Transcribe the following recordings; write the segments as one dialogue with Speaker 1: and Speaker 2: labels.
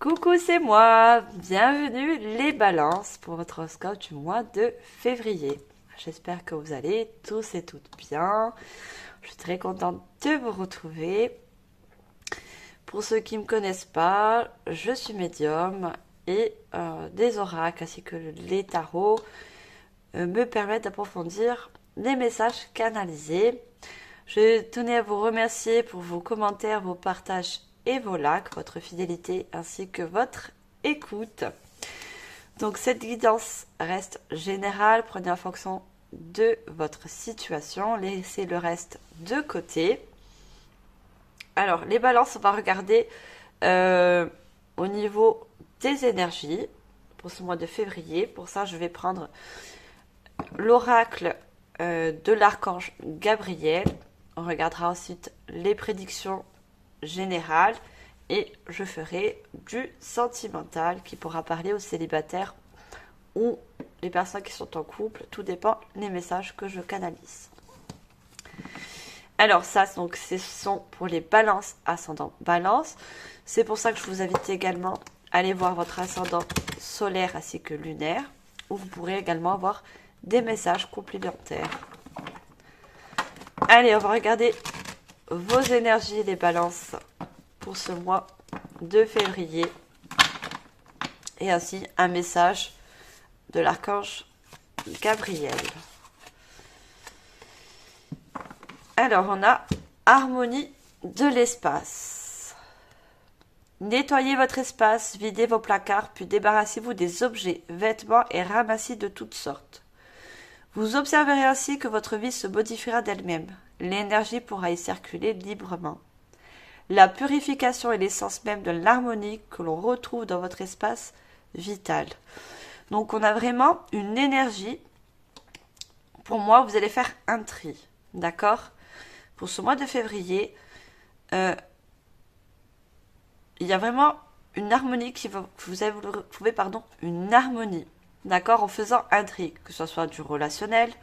Speaker 1: Coucou, c'est moi. Bienvenue les balances pour votre horoscope du mois de février. J'espère que vous allez tous et toutes bien. Je suis très contente de vous retrouver. Pour ceux qui ne me connaissent pas, je suis médium et des oracles ainsi que les tarots me permettent d'approfondir les messages canalisés. Je tenais à vous remercier pour vos commentaires, vos partages et vos likes, votre fidélité ainsi que votre écoute. Donc cette guidance reste générale, prenez en fonction de votre situation, laissez le reste de côté. Alors les balances, on va regarder au niveau des énergies pour ce mois de février. Pour ça, je vais prendre l'oracle de l'archange Gabriel. On regardera ensuite les prédictions générales et je ferai du sentimental qui pourra parler aux célibataires ou les personnes qui sont en couple. Tout dépend des messages que je canalise. Alors ça, donc, ce sont pour les balances ascendant balance. C'est pour ça que je vous invite également à aller voir votre ascendant solaire ainsi que lunaire, où vous pourrez également avoir des messages complémentaires. Allez, on va regarder vos énergies, les balances, pour ce mois de février. Et ainsi un message de l'archange Gabriel. Alors, on a harmonie de l'espace. Nettoyez votre espace, videz vos placards, puis débarrassez-vous des objets, vêtements et ramassis de toutes sortes. Vous observerez ainsi que votre vie se modifiera d'elle-même. L'énergie pourra y circuler librement. La purification est l'essence même de l'harmonie que l'on retrouve dans votre espace vital. Donc on a vraiment une énergie. Pour moi, vous allez faire un tri. D'accord ? Pour ce mois de février, il y a vraiment une harmonie vous allez trouver une harmonie. D'accord, en faisant un tri, que ce soit du relationnel,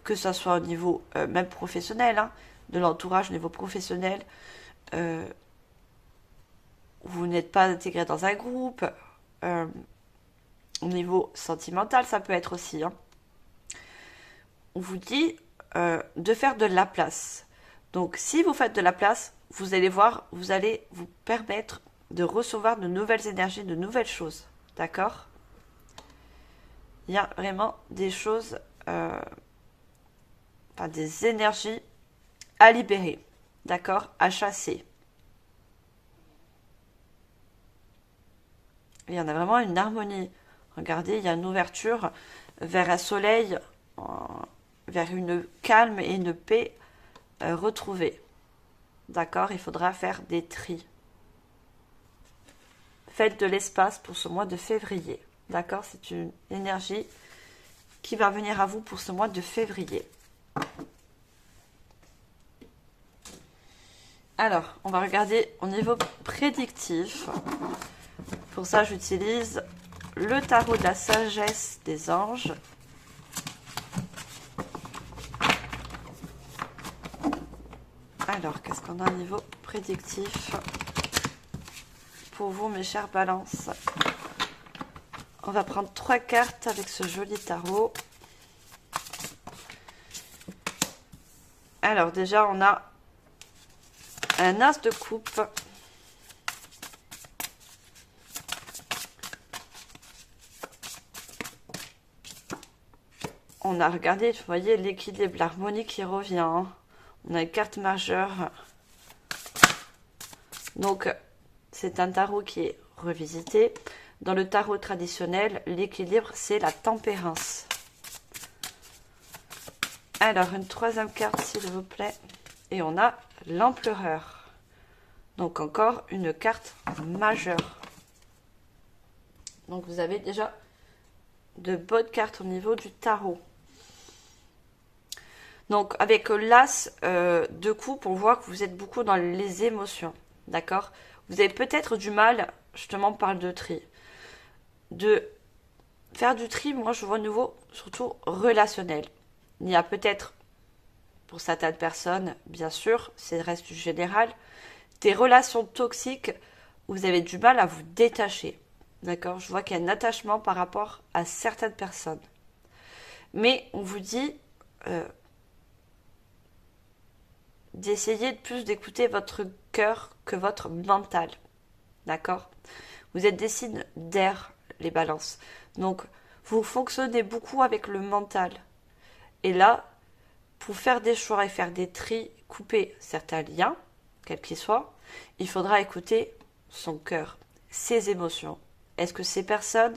Speaker 1: que ce soit au niveau même professionnel, de l'entourage au niveau professionnel, vous n'êtes pas intégré dans un groupe, au niveau sentimental, ça peut être aussi. On vous dit de faire de la place. Donc, si vous faites de la place, vous allez voir, vous allez vous permettre de recevoir de nouvelles énergies, de nouvelles choses. D'accord ? Il y a vraiment des choses, des énergies à libérer, d'accord, à chasser. Il y en a vraiment une harmonie. Regardez, il y a une ouverture vers un soleil, vers une calme et une paix retrouvée. D'accord, il faudra faire des tris. Faites de l'espace pour ce mois de février. D'accord, c'est une énergie qui va venir à vous pour ce mois de février. Alors, on va regarder au niveau prédictif. Pour ça, j'utilise le tarot de la sagesse des anges. Alors, qu'est-ce qu'on a au niveau prédictif pour vous, mes chères balances ? On va prendre 3 cartes avec ce joli tarot. Alors déjà, on a un as de coupe. On a regardé, vous voyez, l'équilibre, l'harmonie qui revient. On a une carte majeure. Donc, c'est un tarot qui est revisité. Dans le tarot traditionnel, l'équilibre, c'est la tempérance. Alors, une 3e carte, s'il vous plaît. Et on a l'empereur. Donc, encore une carte majeure. Donc, vous avez déjà de bonnes cartes au niveau du tarot. Donc, avec l'as de coupe, on voit que vous êtes beaucoup dans les émotions. D'accord ? Vous avez peut-être du mal, justement, on parle de tri. De faire du tri, moi je vois nouveau, surtout relationnel. Il y a peut-être, pour certaines personnes, bien sûr, c'est le reste du général, des relations toxiques vous avez du mal à vous détacher. D'accord? Je vois qu'il y a un attachement par rapport à certaines personnes. Mais on vous dit d'essayer de plus d'écouter votre cœur que votre mental. D'accord? Vous êtes des signes d'air, les balances. Donc, vous fonctionnez beaucoup avec le mental. Et là, pour faire des choix et faire des tris, couper certains liens, quels qu'ils soient, il faudra écouter son cœur, ses émotions. Est-ce que ces personnes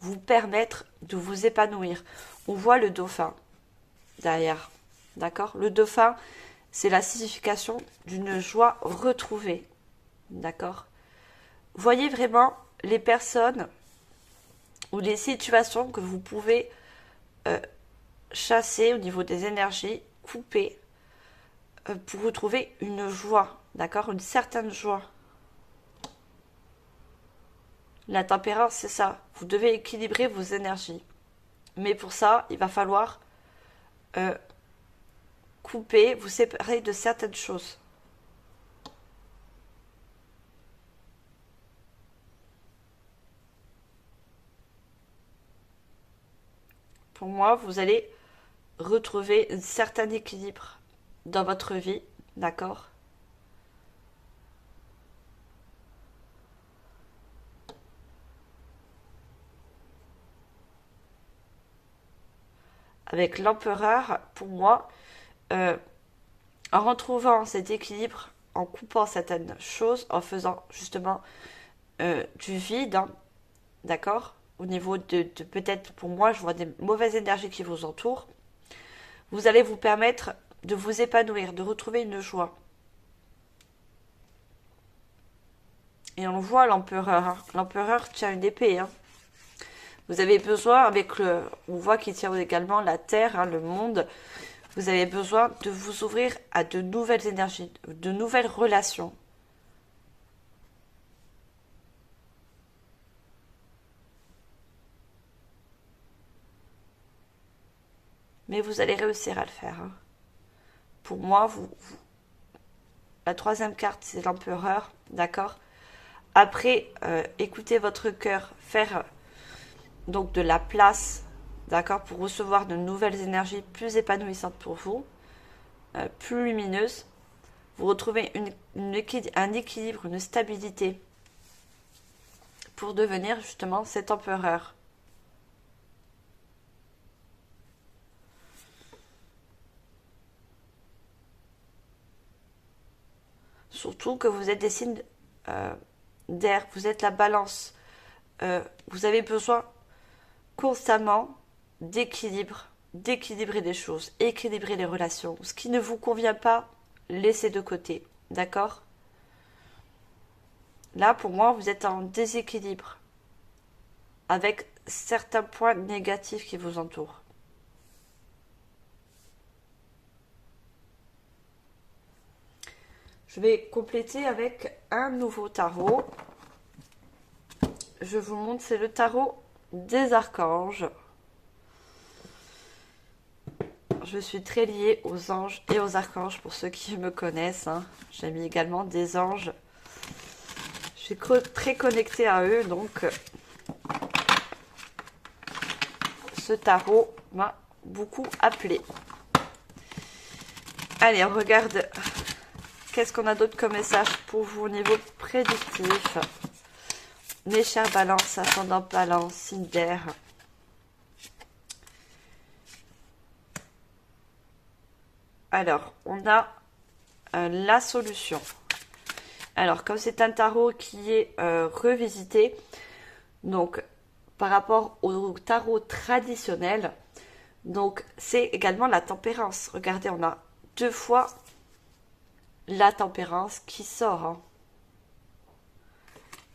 Speaker 1: vous permettent de vous épanouir? On voit le dauphin derrière. D'accord? Le dauphin, c'est la signification d'une joie retrouvée. D'accord? Voyez vraiment les personnes ou les situations que vous pouvez chasser au niveau des énergies, couper, pour retrouver une joie, d'accord? Une certaine joie. La tempérance, c'est ça. Vous devez équilibrer vos énergies. Mais pour ça, il va falloir couper, vous séparer de certaines choses. Pour moi, vous allez retrouver un certain équilibre dans votre vie, d'accord? Avec l'empereur, pour moi, euh, en retrouvant cet équilibre, en coupant certaines choses, en faisant justement du vide, hein, d'accord? Au niveau de peut-être pour moi, je vois des mauvaises énergies qui vous entourent. Vous allez vous permettre de vous épanouir, de retrouver une joie. Et on voit l'empereur. Hein. L'empereur tient une épée. Hein. Vous avez besoin, avec le, on voit qu'il tient également la terre, hein, le monde. Vous avez besoin de vous ouvrir à de nouvelles énergies, de nouvelles relations. Mais vous allez réussir à le faire. Hein. Pour moi, la troisième carte, c'est l'empereur, d'accord? Après, écoutez votre cœur, faire donc de la place, d'accord, pour recevoir de nouvelles énergies plus épanouissantes pour vous, plus lumineuses. Vous retrouvez un équilibre, une stabilité pour devenir justement cet empereur. Surtout que vous êtes des signes d'air, vous êtes la balance. Vous avez besoin constamment d'équilibre, d'équilibrer des choses, équilibrer les relations. Ce qui ne vous convient pas, laissez de côté. D'accord? Là, pour moi, vous êtes en déséquilibre avec certains points négatifs qui vous entourent. Je vais compléter avec un nouveau tarot. Je vous montre, c'est le tarot des archanges. Je suis très liée aux anges et aux archanges pour ceux qui me connaissent. Hein. J'ai mis également des anges. Je suis très connectée à eux, donc ce tarot m'a beaucoup appelé. Allez, on regarde qu'est-ce qu'on a d'autre comme message pour vous au niveau prédictif. Mes chers balances, ascendant balance, signe d'air. Alors, on a la solution. Alors, comme c'est un tarot qui est revisité, donc par rapport au tarot traditionnel, donc c'est également la tempérance. Regardez, on a deux fois la tempérance qui sort. Hein.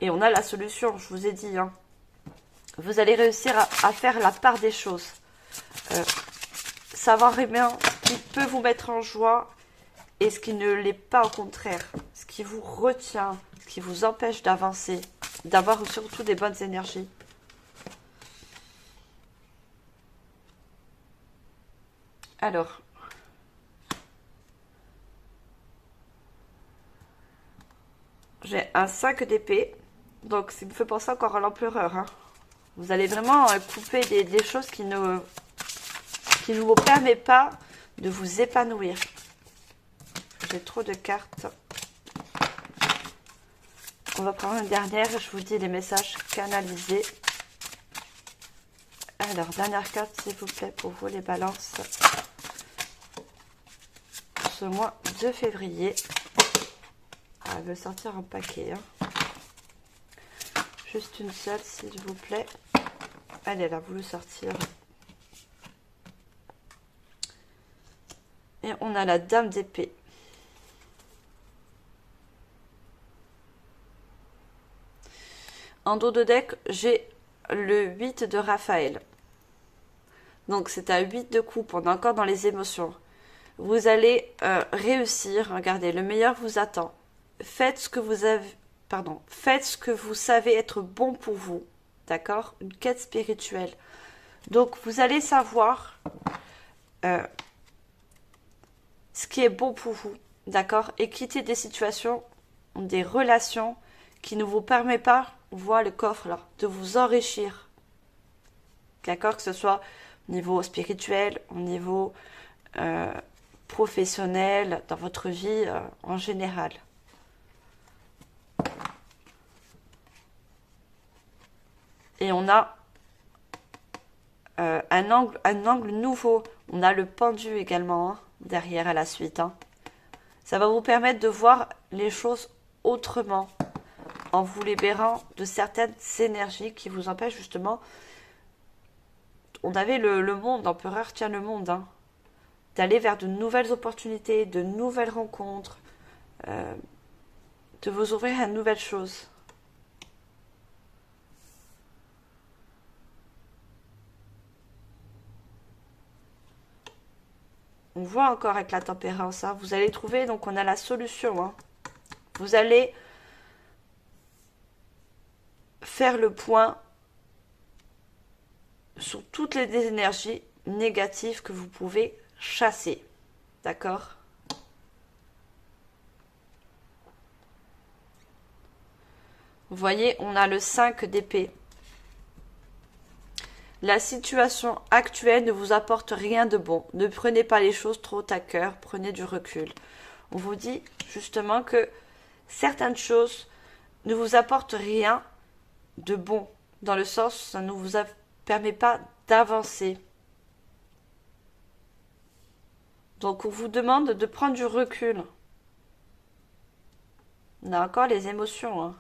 Speaker 1: Et on a la solution, je vous ai dit. Hein. Vous allez réussir à faire la part des choses. Savoir bien ce qui peut vous mettre en joie et ce qui ne l'est pas, au contraire. Ce qui vous retient, ce qui vous empêche d'avancer, d'avoir surtout des bonnes énergies. Alors, j'ai un 5 d'épée. Donc, ça me fait penser encore à l'empereur. Hein. Vous allez vraiment couper des choses qui ne vous permettent pas de vous épanouir. J'ai trop de cartes. On va prendre une dernière. Je vous dis les messages canalisés. Alors, dernière carte, s'il vous plaît, pour vous, les balances. Ce mois de février. Ah, elle veut sortir en paquet. Hein. Juste une seule, s'il vous plaît. Elle, elle a voulu sortir. Et on a la dame d'épée. En dos de deck, j'ai le 8 de Raphaël. Donc, c'est à 8 de coupe. On est encore dans les émotions. Vous allez réussir. Regardez, le meilleur vous attend. Faites ce que vous avez... Pardon. Faites ce que vous savez être bon pour vous. D'accord? Une quête spirituelle. Donc, vous allez savoir ce qui est bon pour vous. D'accord? Et quitter des situations, des relations qui ne vous permettent pas, on voit le coffre là, de vous enrichir. D'accord? Que ce soit au niveau spirituel, au niveau professionnel, dans votre vie en général. Et on a un angle nouveau. On a le pendu également hein, derrière à la suite. Hein. Ça va vous permettre de voir les choses autrement en vous libérant de certaines énergies qui vous empêchent justement. On avait le monde, l'empereur tient le monde. Hein, d'aller vers de nouvelles opportunités, de nouvelles rencontres, de vous ouvrir à de nouvelles choses. On voit encore avec la tempérance, hein. Vous allez trouver, donc on a la solution. Hein. Vous allez faire le point sur toutes les énergies négatives que vous pouvez chasser. D'accord? Vous voyez, on a le 5 d'épée. La situation actuelle ne vous apporte rien de bon. Ne prenez pas les choses trop à cœur, prenez du recul. On vous dit justement que certaines choses ne vous apportent rien de bon, dans le sens où ça ne vous permet pas d'avancer. Donc on vous demande de prendre du recul. On a encore les émotions. Hein.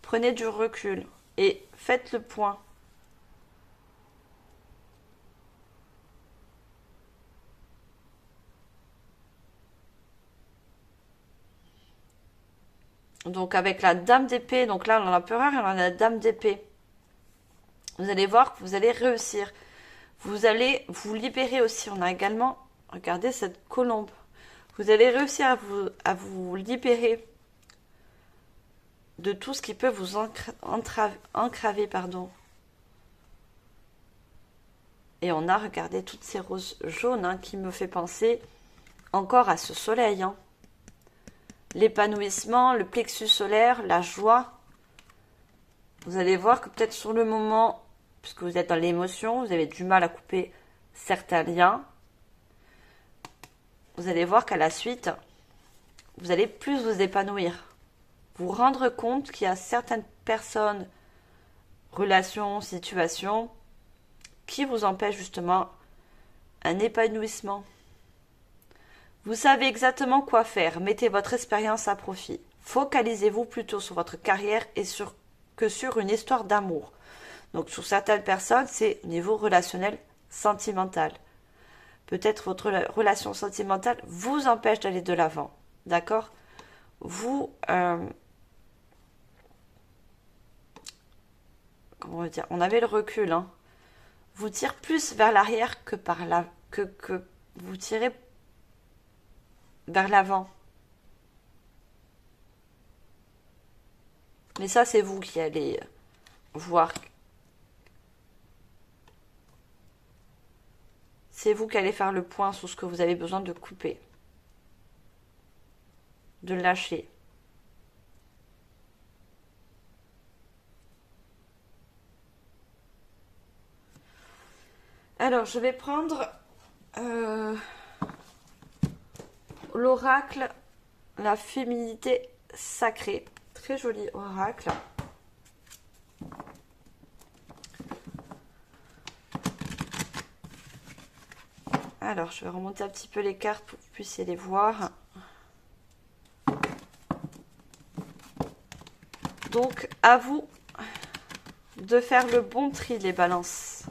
Speaker 1: Prenez du recul et faites le point. Donc avec la dame d'épée, donc là on a l'empereur et on a la dame d'épée. Vous allez voir que vous allez réussir. Vous allez vous libérer aussi. On a également, regardez cette colombe. Vous allez réussir à vous libérer de tout ce qui peut vous entraver. Pardon. Et on a, regardez, toutes ces roses jaunes hein, qui me fait penser encore à ce soleil. Hein. L'épanouissement, le plexus solaire, la joie. Vous allez voir que peut-être sur le moment, puisque vous êtes dans l'émotion, vous avez du mal à couper certains liens. Vous allez voir qu'à la suite, vous allez plus vous épanouir. Vous rendre compte qu'il y a certaines personnes, relations, situations, qui vous empêchent justement un épanouissement. Vous savez exactement quoi faire. Mettez votre expérience à profit. Focalisez-vous plutôt sur votre carrière et que sur une histoire d'amour. Donc, sur certaines personnes, c'est au niveau relationnel, sentimental. Peut-être votre relation sentimentale vous empêche d'aller de l'avant. D'accord? Vous... comment on va dire? On avait le recul. Hein. Vous tire plus vers l'arrière que par là. Que vous tirez vers l'avant. Mais ça, c'est vous qui allez voir. C'est vous qui allez faire le point sur ce que vous avez besoin de couper. De lâcher. Alors, je vais prendre l'oracle, la féminité sacrée. Très joli oracle. Alors, je vais remonter un petit peu les cartes pour que vous puissiez les voir. Donc, à vous de faire le bon tri, les balances.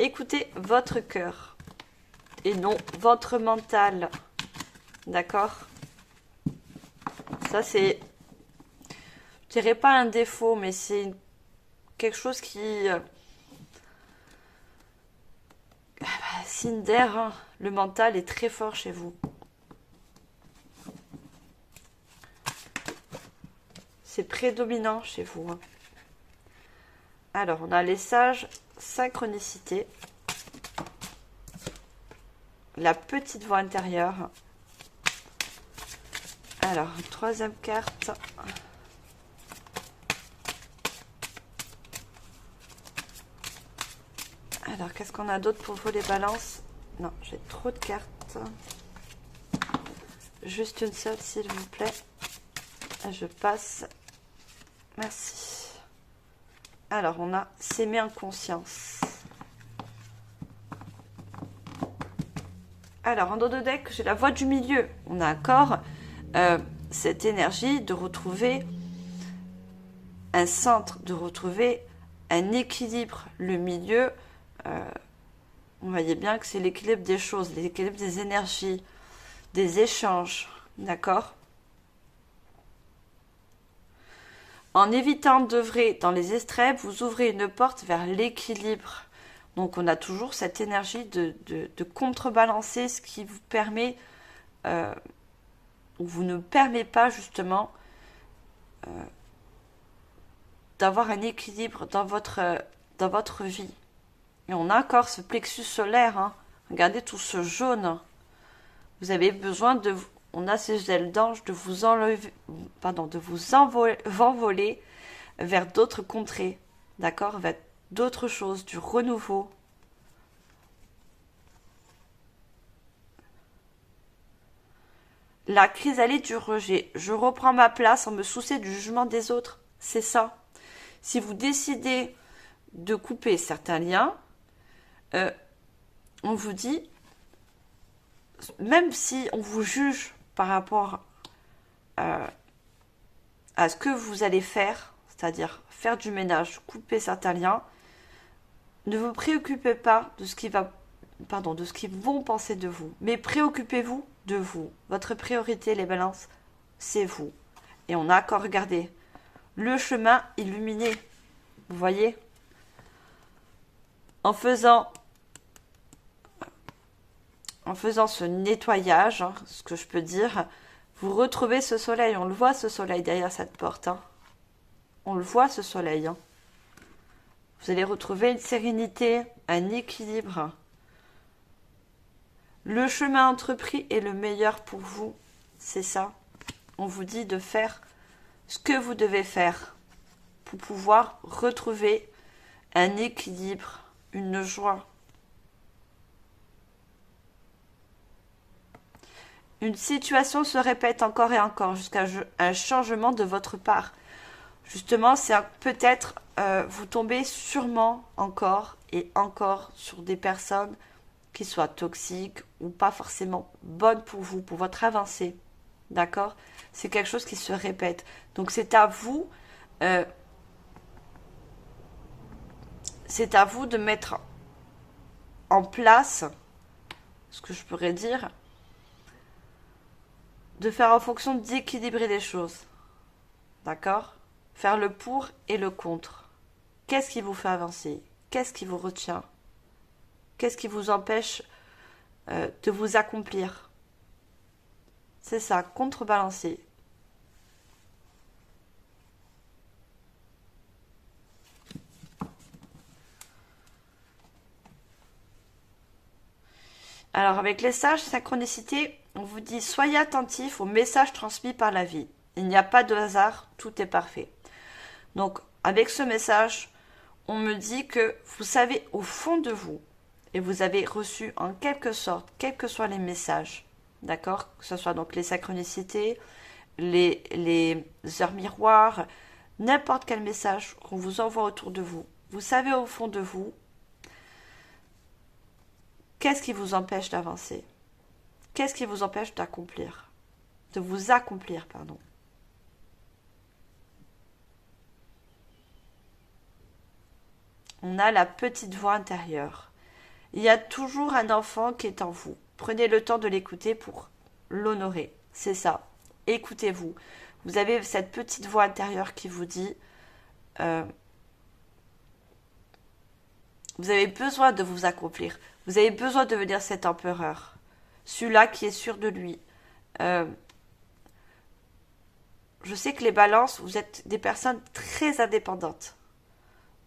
Speaker 1: Écoutez votre cœur et non votre mental. D'accord? Ça, c'est, je dirais pas un défaut, mais c'est quelque chose qui... signe d'air, hein. Le mental est très fort chez vous. C'est prédominant chez vous. Hein. Alors, on a les sages, synchronicité, la petite voix intérieure. Alors, troisième carte. Alors, qu'est-ce qu'on a d'autre pour vous les balances? Non, j'ai trop de cartes. Juste une seule, s'il vous plaît. Je passe. Merci. Alors, on a s'aimer en conscience. Alors, en dos de deck, j'ai la voix du milieu. On a encore cette énergie de retrouver un centre, de retrouver un équilibre. Le milieu, on voyait bien que c'est l'équilibre des choses, l'équilibre des énergies, des échanges. D'accord ? En évitant d'œuvrer dans les extrêmes, vous ouvrez une porte vers l'équilibre. Donc on a toujours cette énergie de contrebalancer, ce qui vous permet, ou vous ne permet pas justement d'avoir un équilibre dans votre vie. Et on a encore ce plexus solaire. Hein. Regardez tout ce jaune. Vous avez besoin de... On a ces ailes d'ange de vous enlever, de vous envoler vers d'autres contrées, d'accord, vers d'autres choses, du renouveau. La chrysalide du rejet. Je reprends ma place sans me soucier du jugement des autres. C'est ça. Si vous décidez de couper certains liens, on vous dit, même si on vous juge par rapport à ce que vous allez faire, c'est-à-dire faire du ménage, couper certains liens, ne vous préoccupez pas de ce qui va, de ce qu'ils vont penser de vous, mais préoccupez-vous de vous. Votre priorité, les balances, c'est vous. Et on a encore regardé le chemin illuminé. Vous voyez, en faisant ce nettoyage, hein, ce que je peux dire, vous retrouvez ce soleil. On le voit, ce soleil derrière cette porte. Hein. On le voit, ce soleil. Hein. Vous allez retrouver une sérénité, un équilibre. Le chemin entrepris est le meilleur pour vous. C'est ça. On vous dit de faire ce que vous devez faire pour pouvoir retrouver un équilibre, une joie. Une situation se répète encore et encore jusqu'à un changement de votre part. Justement, c'est peut-être vous tombez sûrement encore et encore sur des personnes qui soient toxiques ou pas forcément bonnes pour vous, pour votre avancée. D'accord ? C'est quelque chose qui se répète. Donc c'est à vous de mettre en place, ce que je pourrais dire, de faire en fonction d'équilibrer les choses. D'accord ? Faire le pour et le contre. Qu'est-ce qui vous fait avancer? Qu'est-ce qui vous retient? Qu'est-ce qui vous empêche de vous accomplir? C'est ça, contrebalancer. Alors avec les sages, synchronicité, on vous dit soyez attentifs aux messages transmis par la vie. Il n'y a pas de hasard, tout est parfait. Donc avec ce message, on me dit que vous savez au fond de vous, et vous avez reçu en quelque sorte, quels que soient les messages, d'accord? Que ce soit donc les synchronicités, les heures miroirs, n'importe quel message qu'on vous envoie autour de vous. Vous savez au fond de vous, qu'est-ce qui vous empêche d'avancer? Qu'est-ce qui vous empêche d'accomplir? De vous accomplir, pardon. On a la petite voix intérieure. Il y a toujours un enfant qui est en vous. Prenez le temps de l'écouter pour l'honorer. C'est ça. Écoutez-vous. Vous avez cette petite voix intérieure qui vous dit vous avez besoin de vous accomplir. Vous avez besoin de devenir cet empereur. Celui-là qui est sûr de lui. Je sais que les balances, vous êtes des personnes très indépendantes.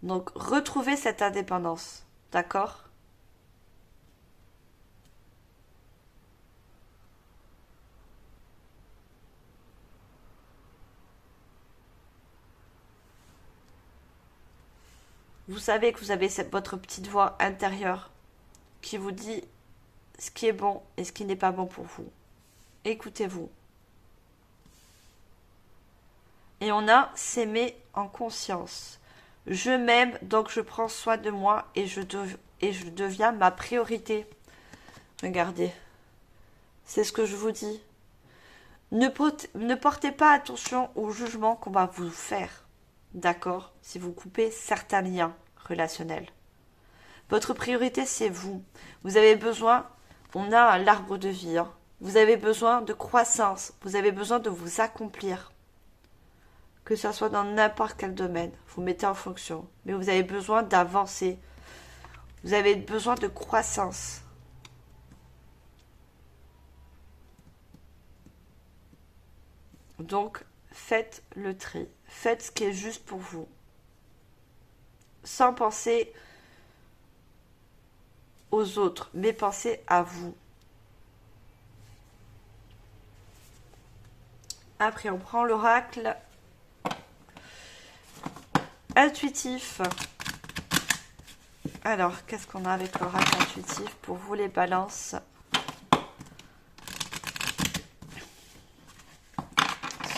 Speaker 1: Donc, retrouvez cette indépendance. D'accord ? Vous savez que vous avez votre petite voix intérieure qui vous dit ce qui est bon et ce qui n'est pas bon pour vous. Écoutez-vous. Et on a s'aimer en conscience. Je m'aime, donc je prends soin de moi et je deviens ma priorité. Regardez, c'est ce que je vous dis. Ne portez pas attention au jugement qu'on va vous faire. D'accord? Si vous coupez certains liens relationnels. Votre priorité, c'est vous. Vous avez besoin, on a l'arbre de vie, hein. Vous avez besoin de croissance. Vous avez besoin de vous accomplir. Que ce soit dans n'importe quel domaine, vous mettez en fonction. Mais vous avez besoin d'avancer. Vous avez besoin de croissance. Donc, faites le tri. Faites ce qui est juste pour vous. Sans penser aux autres, mais pensez à vous. Après, on prend l'oracle intuitif. Alors, qu'est-ce qu'on a avec l'oracle intuitif pour vous les balances?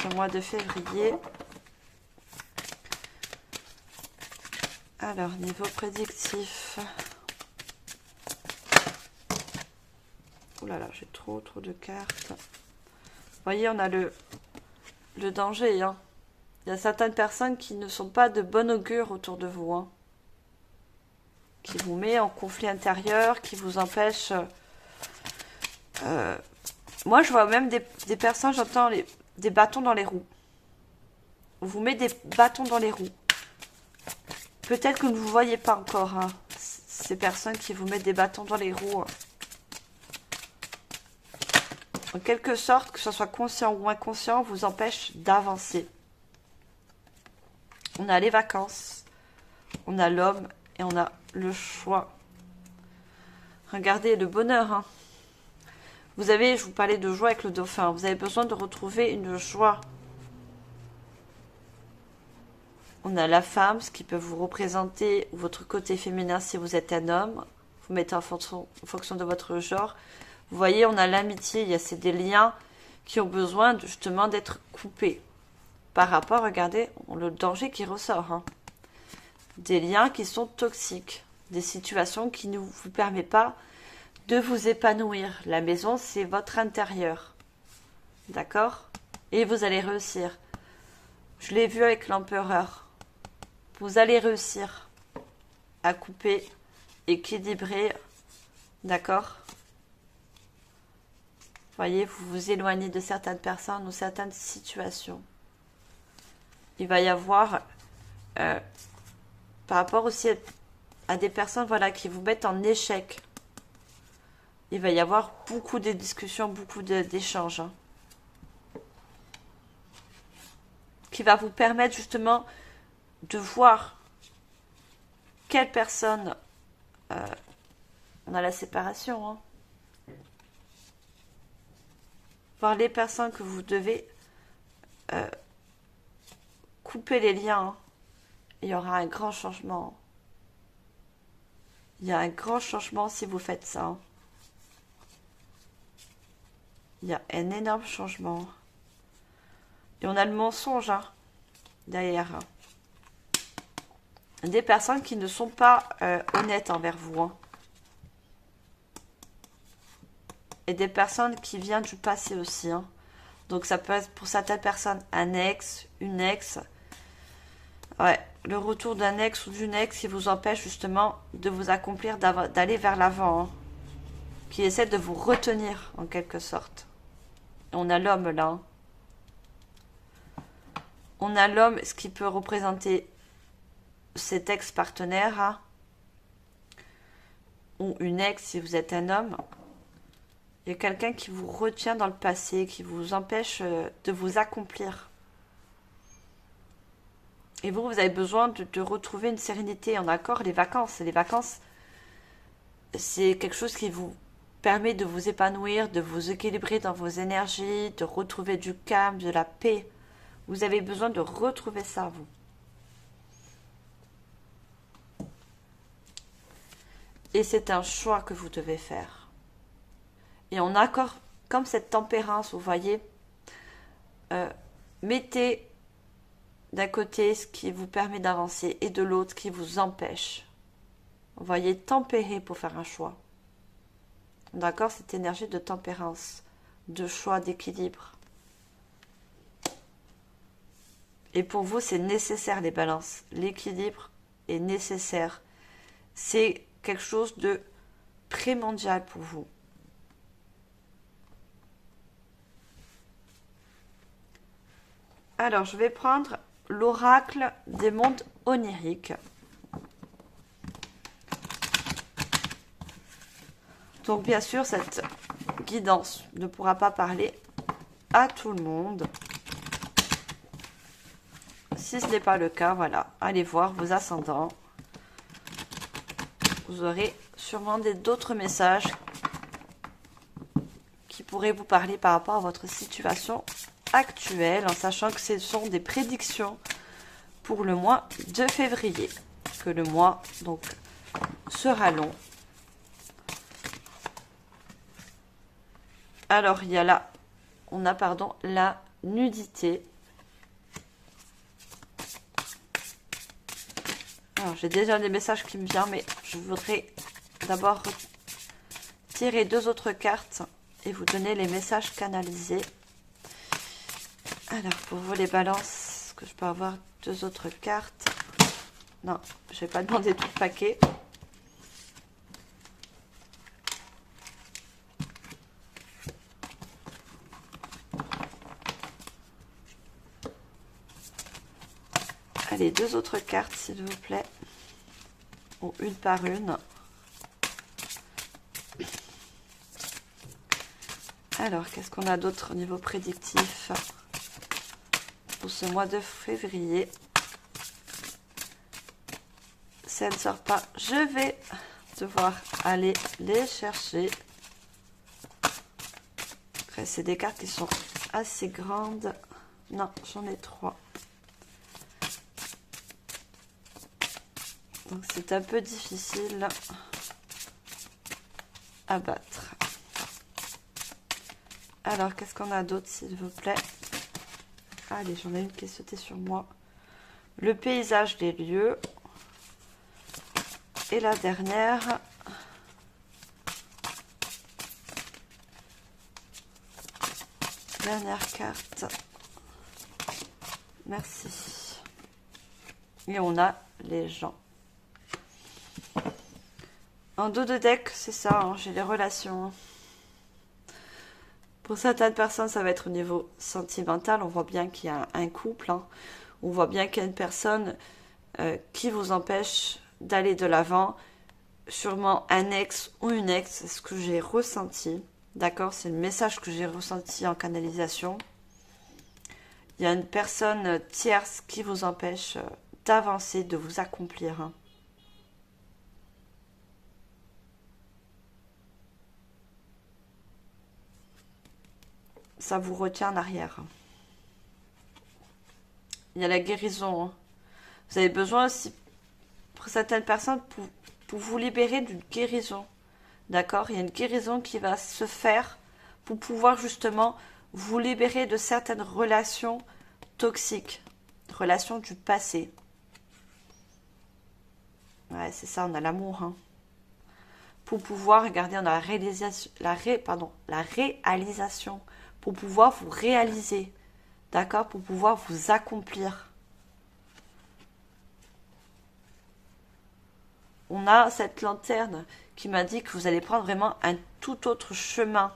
Speaker 1: Ce mois de février. Alors, niveau prédictif. Oh là là, j'ai trop de cartes. Vous voyez, on a le danger, hein. Il y a certaines personnes qui ne sont pas de bon augure autour de vous, hein. Qui vous met en conflit intérieur, qui vous empêche... Moi, je vois même des personnes, j'entends des bâtons dans les roues. On vous met des bâtons dans les roues. Peut-être que vous ne vous voyez pas encore, hein, ces personnes qui vous mettent des bâtons dans les roues. En quelque sorte, que ce soit conscient ou inconscient, vous empêche d'avancer. On a les vacances, on a l'homme et on a le choix. Regardez le bonheur, hein. Vous avez, je vous parlais de joie avec le dauphin, vous avez besoin de retrouver une joie. On a la femme, ce qui peut vous représenter votre côté féminin si vous êtes un homme. Vous mettez en fonction de votre genre. Vous voyez, on a l'amitié, il y a des liens qui ont besoin justement d'être coupés. Par rapport, regardez, le danger qui ressort, hein. Des liens qui sont toxiques, des situations qui ne vous permettent pas de vous épanouir. La maison, c'est votre intérieur. D'accord? Et vous allez réussir. Je l'ai vu avec l'empereur. Vous allez réussir à couper, équilibrer. D'accord? Voyez, vous vous éloignez de certaines personnes ou certaines situations. Il va y avoir, par rapport aussi à des personnes voilà, qui vous mettent en échec, il va y avoir beaucoup de discussions, beaucoup d'échanges, hein, qui va vous permettre justement de voir quelle personne, on a la séparation, hein, voir les personnes que vous devez couper les liens, hein. Il y aura un grand changement. Il y a un grand changement si vous faites ça, hein. Il y a un énorme changement. Et on a le mensonge, hein, derrière. Des personnes qui ne sont pas honnêtes envers vous, hein. Et des personnes qui viennent du passé aussi, hein. Donc ça peut être pour certaines personnes un ex, une ex. Ouais, le retour d'un ex ou d'une ex qui vous empêche justement de vous accomplir, d'aller vers l'avant, hein. Qui essaie de vous retenir en quelque sorte. Et on a l'homme là, hein. On a l'homme, ce qui peut représenter cet ex-partenaire, hein, ou une ex si vous êtes un homme. Il y a quelqu'un qui vous retient dans le passé, qui vous empêche de vous accomplir. Et vous avez besoin de retrouver une sérénité. En accord, les vacances, c'est quelque chose qui vous permet de vous épanouir, de vous équilibrer dans vos énergies, de retrouver du calme, de la paix. Vous avez besoin de retrouver ça, vous. Et c'est un choix que vous devez faire. Et en accord, comme cette tempérance, vous voyez, mettez d'un côté ce qui vous permet d'avancer et de l'autre qui vous empêche. Vous voyez, tempérer pour faire un choix. D'accord, cette énergie de tempérance, de choix, d'équilibre. Et pour vous, c'est nécessaire les balances. L'équilibre est nécessaire. C'est quelque chose de primordial pour vous. Alors, je vais prendre l'oracle des mondes oniriques. Donc, bien sûr, cette guidance ne pourra pas parler à tout le monde. Si ce n'est pas le cas, voilà, allez voir vos ascendants. Vous aurez sûrement d'autres messages qui pourraient vous parler par rapport à votre situation actuelle, en sachant que ce sont des prédictions pour le mois de février, que le mois donc sera long. Alors il y a là, on a pardon, la nudité. Alors j'ai déjà des messages qui me viennent, mais je voudrais d'abord tirer 2 autres cartes et vous donner les messages canalisés. Alors, pour vous les balances, est-ce que je peux avoir 2 autres cartes? Non, je ne vais pas demander tout le paquet. Allez, 2 autres cartes, s'il vous plaît. Ou une par une. Alors, qu'est-ce qu'on a d'autre au niveau prédictif pour ce mois de février? Si elle ne sort pas, je vais devoir aller les chercher. Après, c'est des cartes qui sont assez grandes. Non, j'en ai 3. Donc, c'est un peu difficile à battre. Alors, qu'est-ce qu'on a d'autre, s'il vous plaît? Allez, j'en ai une qui est sautée sur moi. Le paysage des lieux. Et la dernière. Dernière carte. Merci. Et on a les gens. En dos de deck, c'est ça, hein, j'ai les relations. Pour certaines personnes, ça va être au niveau sentimental. On voit bien qu'il y a un couple, hein. On voit bien qu'il y a une personne qui vous empêche d'aller de l'avant. Sûrement un ex ou une ex, c'est ce que j'ai ressenti. D'accord, c'est le message que j'ai ressenti en canalisation. Il y a une personne tierce qui vous empêche d'avancer, de vous accomplir, hein. Ça vous retient en arrière. Il y a la guérison, hein. Vous avez besoin aussi, pour certaines personnes, pour vous libérer d'une guérison. D'accord? Il y a une guérison qui va se faire pour pouvoir justement vous libérer de certaines relations toxiques, relations du passé. Ouais, c'est ça, on a l'amour. Hein. Pour pouvoir, regardez, on a la réalisation. Pour pouvoir vous réaliser. D'accord? Pour pouvoir vous accomplir. On a cette lanterne qui m'a dit que vous allez prendre vraiment un tout autre chemin.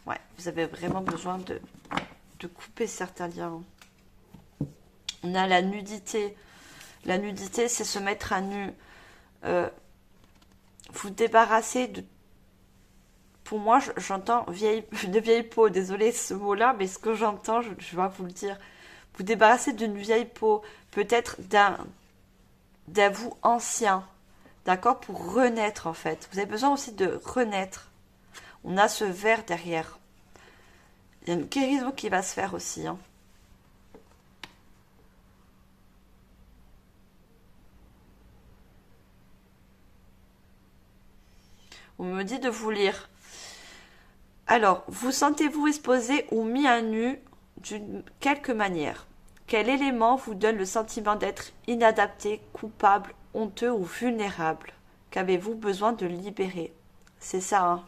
Speaker 1: Ouais, vous avez vraiment besoin de couper certains liens. On a la nudité. La nudité, c'est se mettre à nu. Vous débarrasser de... Pour moi, j'entends de vieille peau. Désolée ce mot-là, mais ce que j'entends, je vais vous le dire. Vous débarrasser d'une vieille peau. Peut-être d'un vous ancien. D'accord? Pour renaître, en fait. Vous avez besoin aussi de renaître. On a ce verre derrière. Il y a une guérison qui va se faire aussi. Hein. On me dit de vous lire. Alors, vous sentez-vous exposé ou mis à nu d'une quelque manière? Quel élément vous donne le sentiment d'être inadapté, coupable, honteux ou vulnérable? Qu'avez-vous besoin de libérer? C'est ça, hein.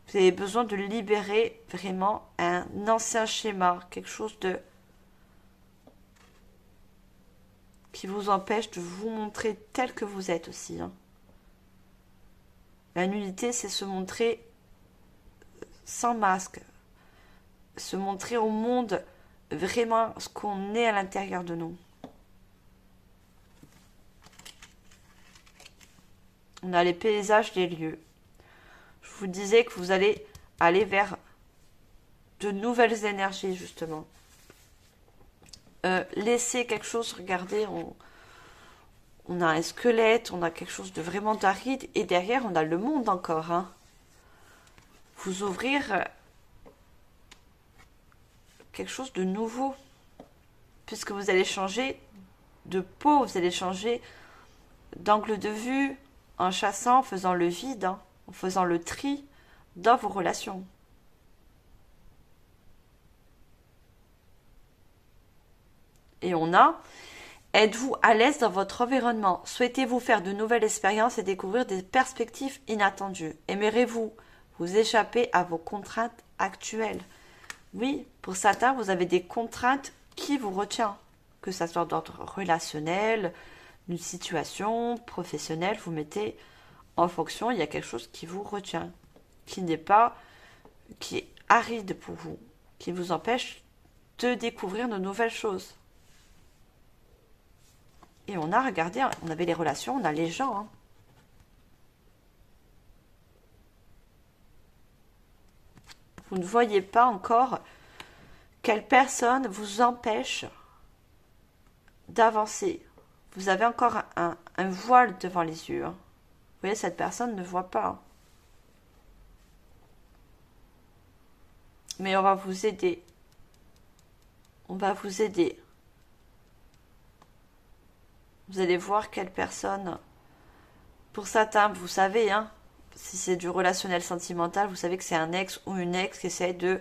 Speaker 1: Vous avez besoin de libérer vraiment un ancien schéma, quelque chose de qui vous empêche de vous montrer tel que vous êtes aussi. Hein. La nudité, c'est se montrer sans masque, se montrer au monde vraiment ce qu'on est à l'intérieur de nous. On a les paysages des lieux. Je vous disais que vous allez aller vers de nouvelles énergies, justement. Laissez quelque chose, regardez, on a un squelette, on a quelque chose de vraiment d'aride, et derrière, on a le monde encore. Hein. Vous ouvrir quelque chose de nouveau, puisque vous allez changer de peau, vous allez changer d'angle de vue, en chassant, en faisant le vide, hein, en faisant le tri dans vos relations. Et on a, êtes-vous à l'aise dans votre environnement? Souhaitez-vous faire de nouvelles expériences et découvrir des perspectives inattendues? Aimerez-vous vous échapper à vos contraintes actuelles? Oui, pour certains, vous avez des contraintes qui vous retiennent, que ça soit d'ordre relationnel, une situation professionnelle, vous mettez en fonction, il y a quelque chose qui vous retient, qui n'est pas, qui est aride pour vous, qui vous empêche de découvrir de nouvelles choses. Et on a regardé, on avait les relations, on a les gens. Hein. Vous ne voyez pas encore quelle personne vous empêche d'avancer. Vous avez encore un voile devant les yeux. Hein. Vous voyez, cette personne ne voit pas. Hein. Mais on va vous aider. On va vous aider. Vous allez voir quelle personne... Pour certains, vous savez, hein, si c'est du relationnel sentimental, vous savez que c'est un ex ou une ex qui essaie de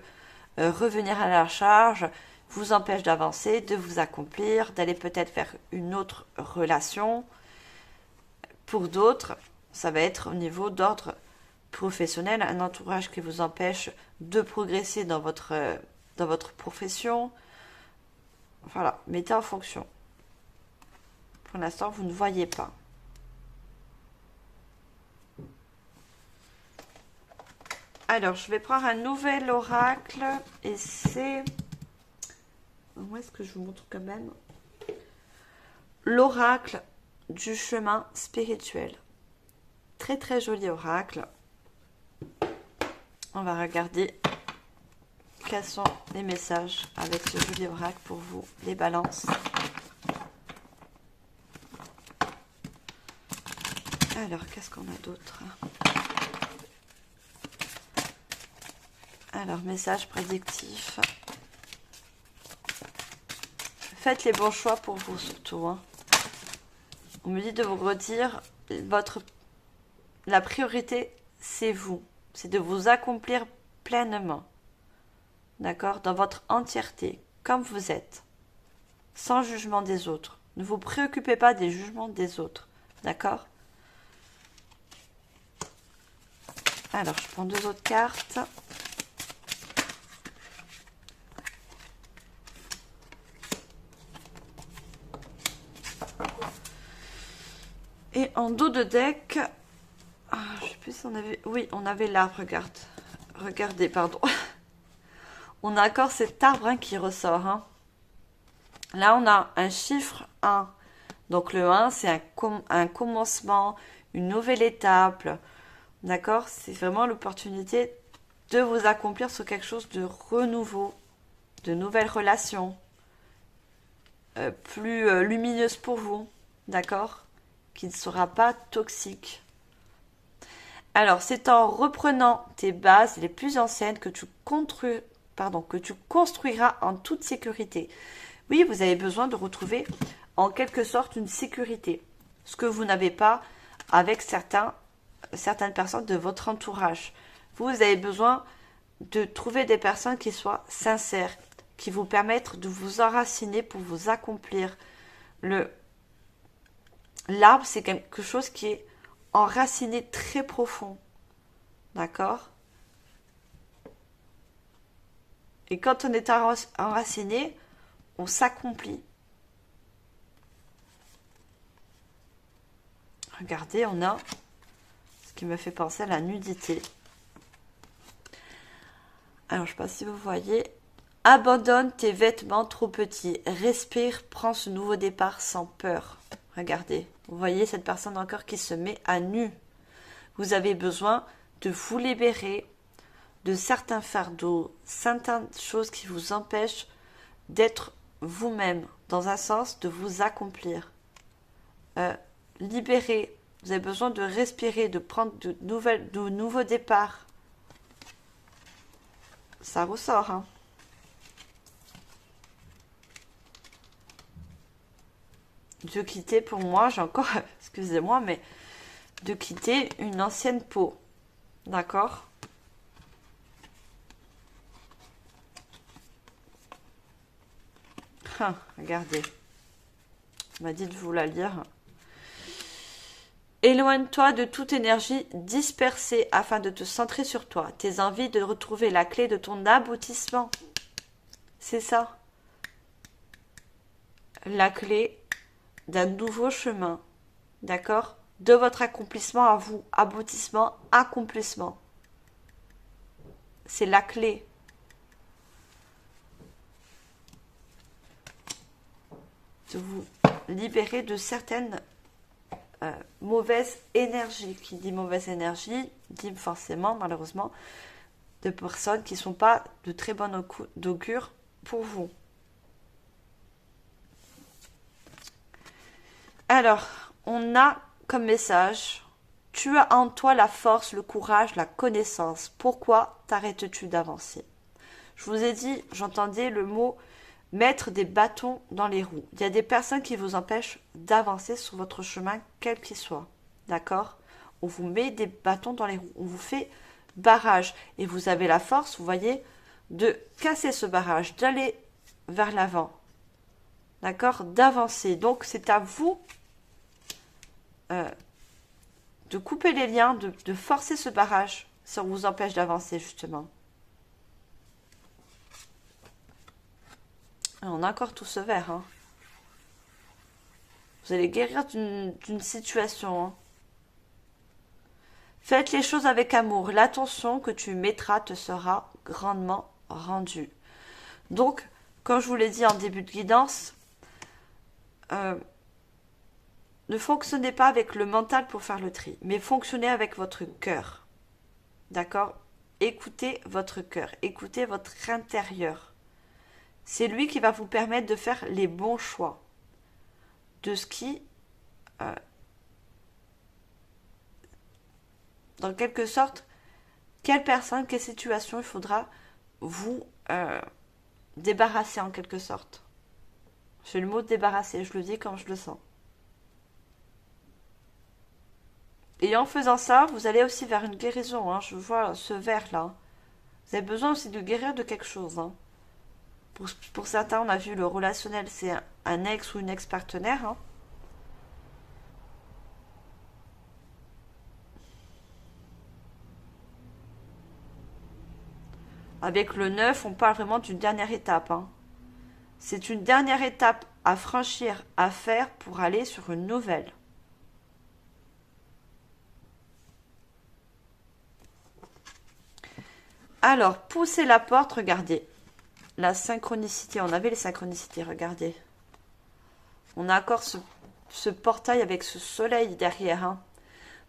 Speaker 1: revenir à la charge, vous empêche d'avancer, de vous accomplir, d'aller peut-être vers une autre relation. Pour d'autres, ça va être au niveau d'ordre professionnel, un entourage qui vous empêche de progresser dans votre profession. Voilà, mettez en fonction. Pour l'instant, vous ne voyez pas. Alors, je vais prendre un nouvel oracle et c'est... Où est-ce que je vous montre quand même? L'oracle du chemin spirituel. Très très joli oracle. On va regarder quels sont les messages avec ce joli oracle pour vous, les balances. Alors, qu'est-ce qu'on a d'autre? Alors, message prédictif. Faites les bons choix pour vous surtout. Hein. On me dit de vous redire, la priorité, c'est vous. C'est de vous accomplir pleinement. D'accord? Dans votre entièreté, comme vous êtes. Sans jugement des autres. Ne vous préoccupez pas des jugements des autres. D'accord? Alors, je prends 2 autres cartes. Et en dos de deck, je sais plus si on avait... Oui, on avait l'arbre, regarde. Regardez, pardon. On a encore cet arbre hein, qui ressort. Hein. Là, on a un chiffre 1. Donc, le 1, c'est un commencement, une nouvelle étape. D'accord? C'est vraiment l'opportunité de vous accomplir sur quelque chose de renouveau, de nouvelles relations, plus lumineuses pour vous. D'accord? Qui ne sera pas toxique. Alors, c'est en reprenant tes bases les plus anciennes que tu construiras en toute sécurité. Oui, vous avez besoin de retrouver en quelque sorte une sécurité. Ce que vous n'avez pas avec certaines personnes de votre entourage. Vous avez besoin de trouver des personnes qui soient sincères, qui vous permettent de vous enraciner pour vous accomplir. L'arbre, c'est quelque chose qui est enraciné très profond. D'accord? Et quand on est enraciné, on s'accomplit. Regardez, on a ce qui me fait penser à la nudité. Alors, je ne sais pas si vous voyez. Abandonne tes vêtements trop petits. Respire, prends ce nouveau départ sans peur. Regardez, vous voyez cette personne encore qui se met à nu. Vous avez besoin de vous libérer de certains fardeaux, certaines choses qui vous empêchent d'être vous-même, dans un sens de vous accomplir. Libérer, vous avez besoin de respirer, de prendre de nouveaux départs. Ça ressort, hein. De quitter, pour moi, j'ai encore, excusez-moi, mais de quitter une ancienne peau. D'accord? Regardez. On m'a dit de vous la lire. Éloigne-toi de toute énergie dispersée afin de te centrer sur toi. Tes envies de retrouver la clé de ton aboutissement. C'est ça. La clé d'un nouveau chemin. D'accord? De votre accomplissement à vous. Aboutissement, accomplissement. C'est la clé. De vous libérer de certaines mauvaises énergies. Qui dit mauvaise énergie, dit forcément, malheureusement, de personnes qui ne sont pas de très bonne augure pour vous. Alors, on a comme message, tu as en toi la force, le courage, la connaissance. Pourquoi t'arrêtes-tu d'avancer? Je vous ai dit, j'entendais le mot mettre des bâtons dans les roues. Il y a des personnes qui vous empêchent d'avancer sur votre chemin, quel qu'il soit. D'accord? On vous met des bâtons dans les roues. On vous fait barrage. Et vous avez la force, vous voyez, de casser ce barrage, d'aller vers l'avant. D'accord? D'avancer. Donc, c'est à vous de couper les liens, de forcer ce barrage. Ça vous empêche d'avancer, justement. On a encore tout ce vert. Hein. Vous allez guérir d'une situation. Hein. Faites les choses avec amour. L'attention que tu mettras te sera grandement rendue. Donc, comme je vous l'ai dit en début de guidance, ne fonctionnez pas avec le mental pour faire le tri, mais fonctionnez avec votre cœur. D'accord? Écoutez votre cœur, écoutez votre intérieur. C'est lui qui va vous permettre de faire les bons choix de ce qui, dans quelque sorte, quelle personne, quelle situation il faudra vous débarrasser en quelque sorte. C'est le mot débarrasser, je le dis comme je le sens. Et en faisant ça, vous allez aussi vers une guérison. Hein. Je vois ce vert-là. Vous avez besoin aussi de guérir de quelque chose. Hein. Pour certains, on a vu le relationnel, c'est un ex ou une ex-partenaire. Hein. Avec le 9, on parle vraiment d'une dernière étape. Hein. C'est une dernière étape à franchir, à faire pour aller sur une nouvelle. Alors, poussez la porte, regardez. La synchronicité, on avait les synchronicités, regardez. On a encore ce portail avec ce soleil derrière. Hein.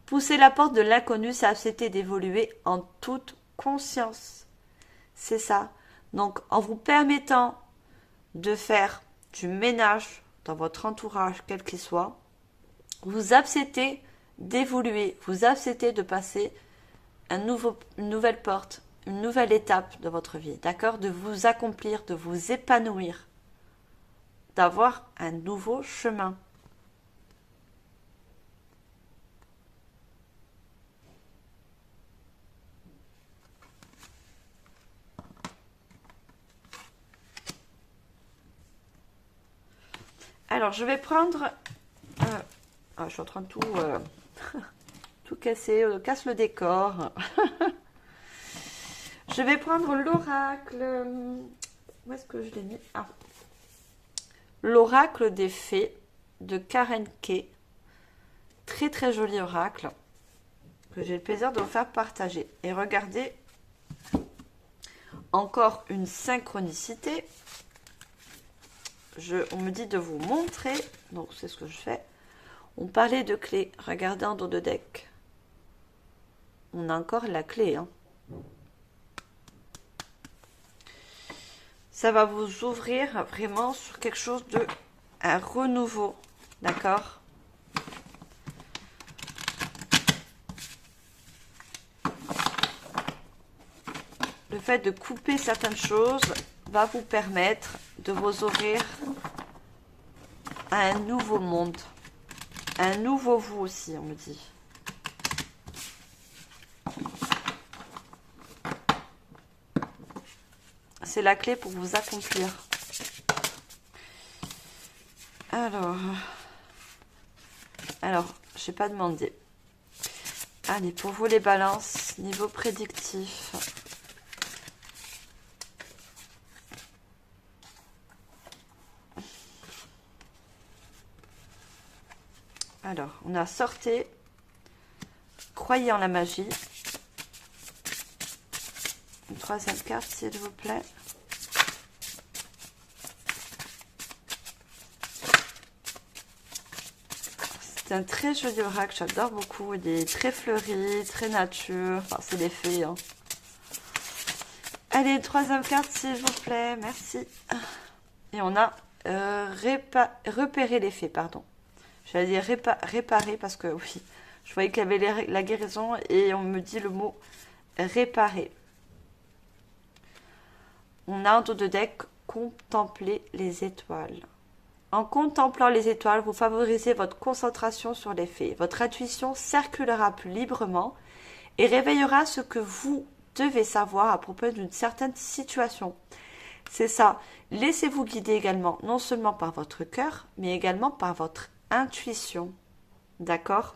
Speaker 1: Poussez la porte de l'inconnu, c'est accepter d'évoluer en toute conscience. C'est ça. Donc, en vous permettant de faire du ménage dans votre entourage, quel qu'il soit, vous acceptez d'évoluer, vous acceptez de passer une nouvelle porte, une nouvelle étape de votre vie, d'accord? De vous accomplir, de vous épanouir, d'avoir un nouveau chemin. Alors, je vais prendre... je suis en train de tout, tout casser, casse le décor. Je vais prendre l'oracle. Où est-ce que je l'ai mis? Ah. L'oracle des fées de Karen Kay. Très très joli oracle que j'ai le plaisir de vous faire partager. Et regardez, encore une synchronicité. On me dit de vous montrer, donc c'est ce que je fais. On parlait de clés, regardez en dos de deck. On a encore la clé. Hein. Ça va vous ouvrir vraiment sur quelque chose de un renouveau, d'accord? Le fait de couper certaines choses va vous permettre de vous ouvrir à un nouveau monde. Un nouveau vous aussi, on me dit. C'est la clé pour vous accomplir. Alors, je n'ai pas demandé. Allez, pour vous les balances, niveau prédictif. Alors, on a sorti, croyez en la magie. Une troisième carte, s'il vous plaît. C'est un très joli oracle, j'adore beaucoup. Il est très fleuri, très nature. Enfin, c'est des fées. Hein. Allez, une troisième carte, s'il vous plaît. Merci. Et on a repéré les fées, pardon. J'allais dire réparer parce que oui, je voyais qu'il y avait la guérison et on me dit le mot réparer. On a en dos de deck contempler les étoiles. En contemplant les étoiles, vous favorisez votre concentration sur les faits. Votre intuition circulera plus librement et réveillera ce que vous devez savoir à propos d'une certaine situation. C'est ça. Laissez-vous guider également, non seulement par votre cœur, mais également par votre intuition. D'accord?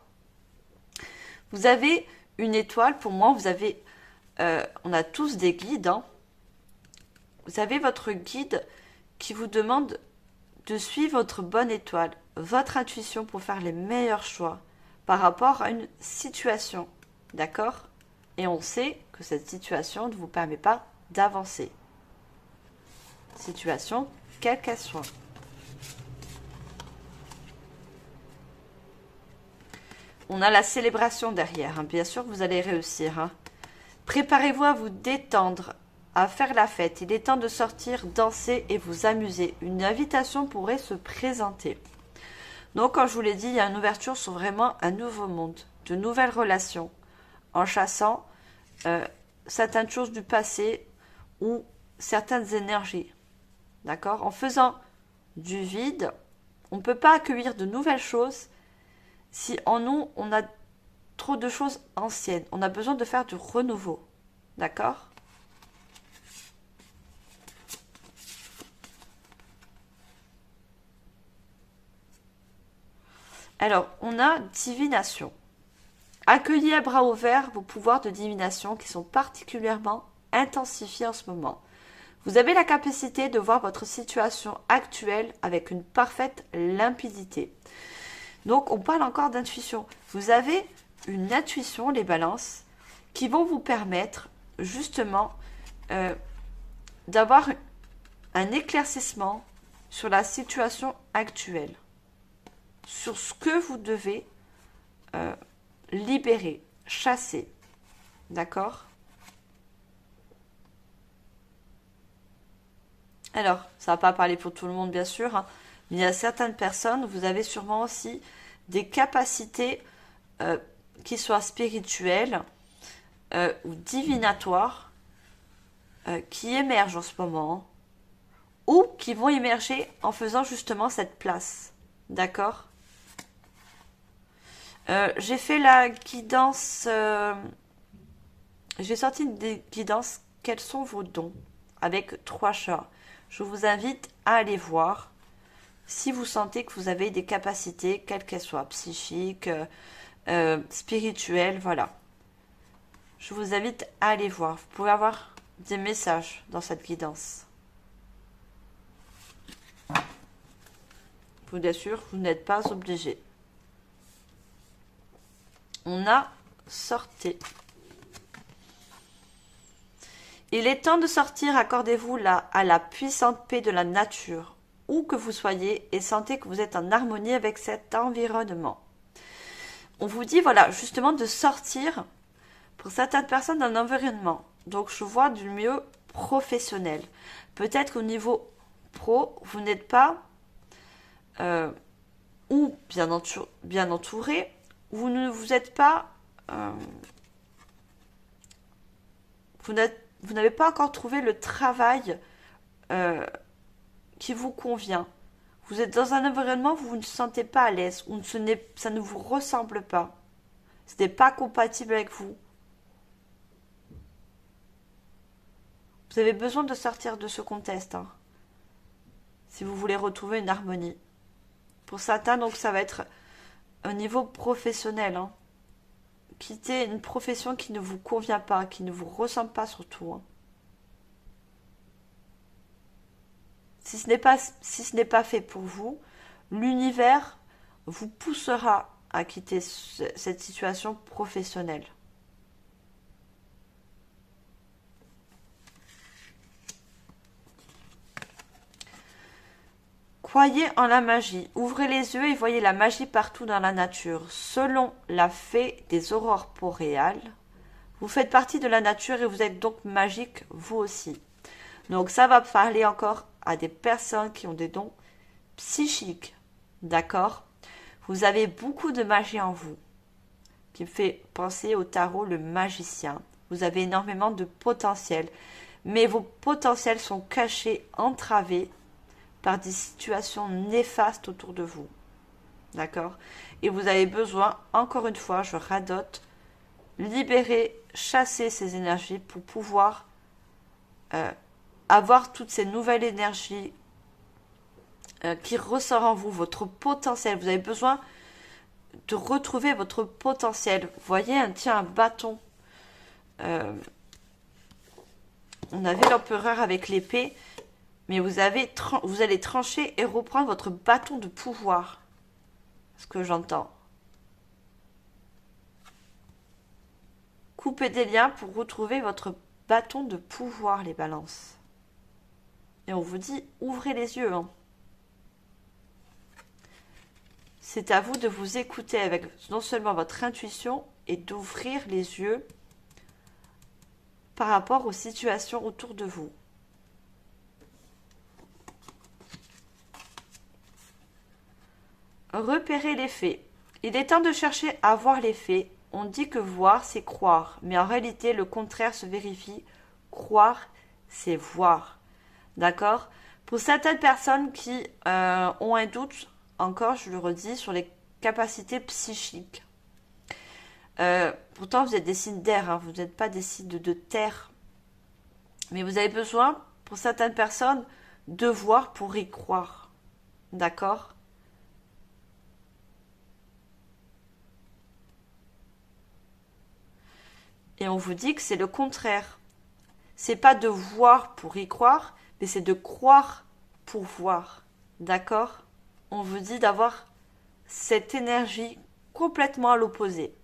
Speaker 1: Vous avez une étoile, pour moi, vous avez... on a tous des guides. Hein. Vous avez votre guide qui vous demande de suivre votre bonne étoile, votre intuition pour faire les meilleurs choix par rapport à une situation. D'accord? Et on sait que cette situation ne vous permet pas d'avancer. Situation, quelle qu'elle soit. On a la célébration derrière. Hein. Bien sûr, vous allez réussir. Hein. Préparez-vous à vous détendre, à faire la fête. Il est temps de sortir, danser et vous amuser. Une invitation pourrait se présenter. Donc, comme je vous l'ai dit, il y a une ouverture sur vraiment un nouveau monde, de nouvelles relations, en chassant certaines choses du passé ou certaines énergies. D'accord? En faisant du vide, on ne peut pas accueillir de nouvelles choses si en nous, on a trop de choses anciennes. On a besoin de faire du renouveau. D'accord? Alors, on a divination. Accueillez à bras ouverts vos pouvoirs de divination qui sont particulièrement intensifiés en ce moment. Vous avez la capacité de voir votre situation actuelle avec une parfaite limpidité. Donc, on parle encore d'intuition. Vous avez une intuition, les balances, qui vont vous permettre justement d'avoir un éclaircissement sur la situation actuelle, sur ce que vous devez libérer, chasser. D'accord? Alors, ça ne va pas parler pour tout le monde, bien sûr, hein, mais il y a certaines personnes, vous avez sûrement aussi des capacités qui soient spirituelles ou divinatoires qui émergent en ce moment ou qui vont émerger en faisant justement cette place. D'accord? J'ai fait la guidance, j'ai sorti des guidances, quels sont vos dons, avec 3 chats. Je vous invite à aller voir si vous sentez que vous avez des capacités, quelles qu'elles soient, psychiques, spirituelles, voilà. Je vous invite à aller voir. Vous pouvez avoir des messages dans cette guidance. Bien sûr, vous n'êtes pas obligé. On a sorti. Il est temps de sortir, accordez-vous à la puissante paix de la nature, où que vous soyez, et sentez que vous êtes en harmonie avec cet environnement. On vous dit, voilà, justement de sortir, pour certaines personnes, d'un environnement. Donc, je vois du mieux professionnel. Peut-être qu'au niveau pro, vous n'êtes pas ou bien entouré, vous ne vous êtes pas... vous n'avez pas encore trouvé le travail qui vous convient. Vous êtes dans un environnement où vous ne vous sentez pas à l'aise, où ça ne vous ressemble pas. Ce n'est pas compatible avec vous. Vous avez besoin de sortir de ce contexte, hein, si vous voulez retrouver une harmonie. Pour certains, donc, ça va être au niveau professionnel. Hein. Quitter une profession qui ne vous convient pas, qui ne vous ressemble pas surtout. Hein. Si ce n'est pas fait pour vous, l'univers vous poussera à quitter cette situation professionnelle. Croyez en la magie. Ouvrez les yeux et voyez la magie partout dans la nature. Selon la fée des aurores boréales, vous faites partie de la nature et vous êtes donc magique vous aussi. Donc ça va parler encore à des personnes qui ont des dons psychiques. D'accord? Vous avez beaucoup de magie en vous, qui me fait penser au tarot, le magicien. Vous avez énormément de potentiel, mais vos potentiels sont cachés, entravés par des situations néfastes autour de vous. D'accord? Et vous avez besoin, encore une fois, je radote, libérer, chasser ces énergies pour pouvoir avoir toutes ces nouvelles énergies qui ressortent en vous, votre potentiel. Vous avez besoin de retrouver votre potentiel. Vous voyez, un bâton. On avait l'empereur avec l'épée. Mais vous allez trancher et reprendre votre bâton de pouvoir. Ce que j'entends. Coupez des liens pour retrouver votre bâton de pouvoir, les balances. Et on vous dit, ouvrez les yeux. Hein. C'est à vous de vous écouter avec non seulement votre intuition et d'ouvrir les yeux par rapport aux situations autour de vous. Repérez les faits. Il est temps de chercher à voir les faits. On dit que voir, c'est croire, mais en réalité, le contraire se vérifie. Croire, c'est voir. D'accord? Pour certaines personnes qui ont un doute, encore, je le redis, sur les capacités psychiques. Pourtant, vous êtes des signes d'air, hein, vous n'êtes pas des signes de terre. Mais vous avez besoin, pour certaines personnes, de voir pour y croire. D'accord? Et on vous dit que c'est le contraire. C'est pas de voir pour y croire, mais c'est de croire pour voir. D'accord? On vous dit d'avoir cette énergie complètement à l'opposé.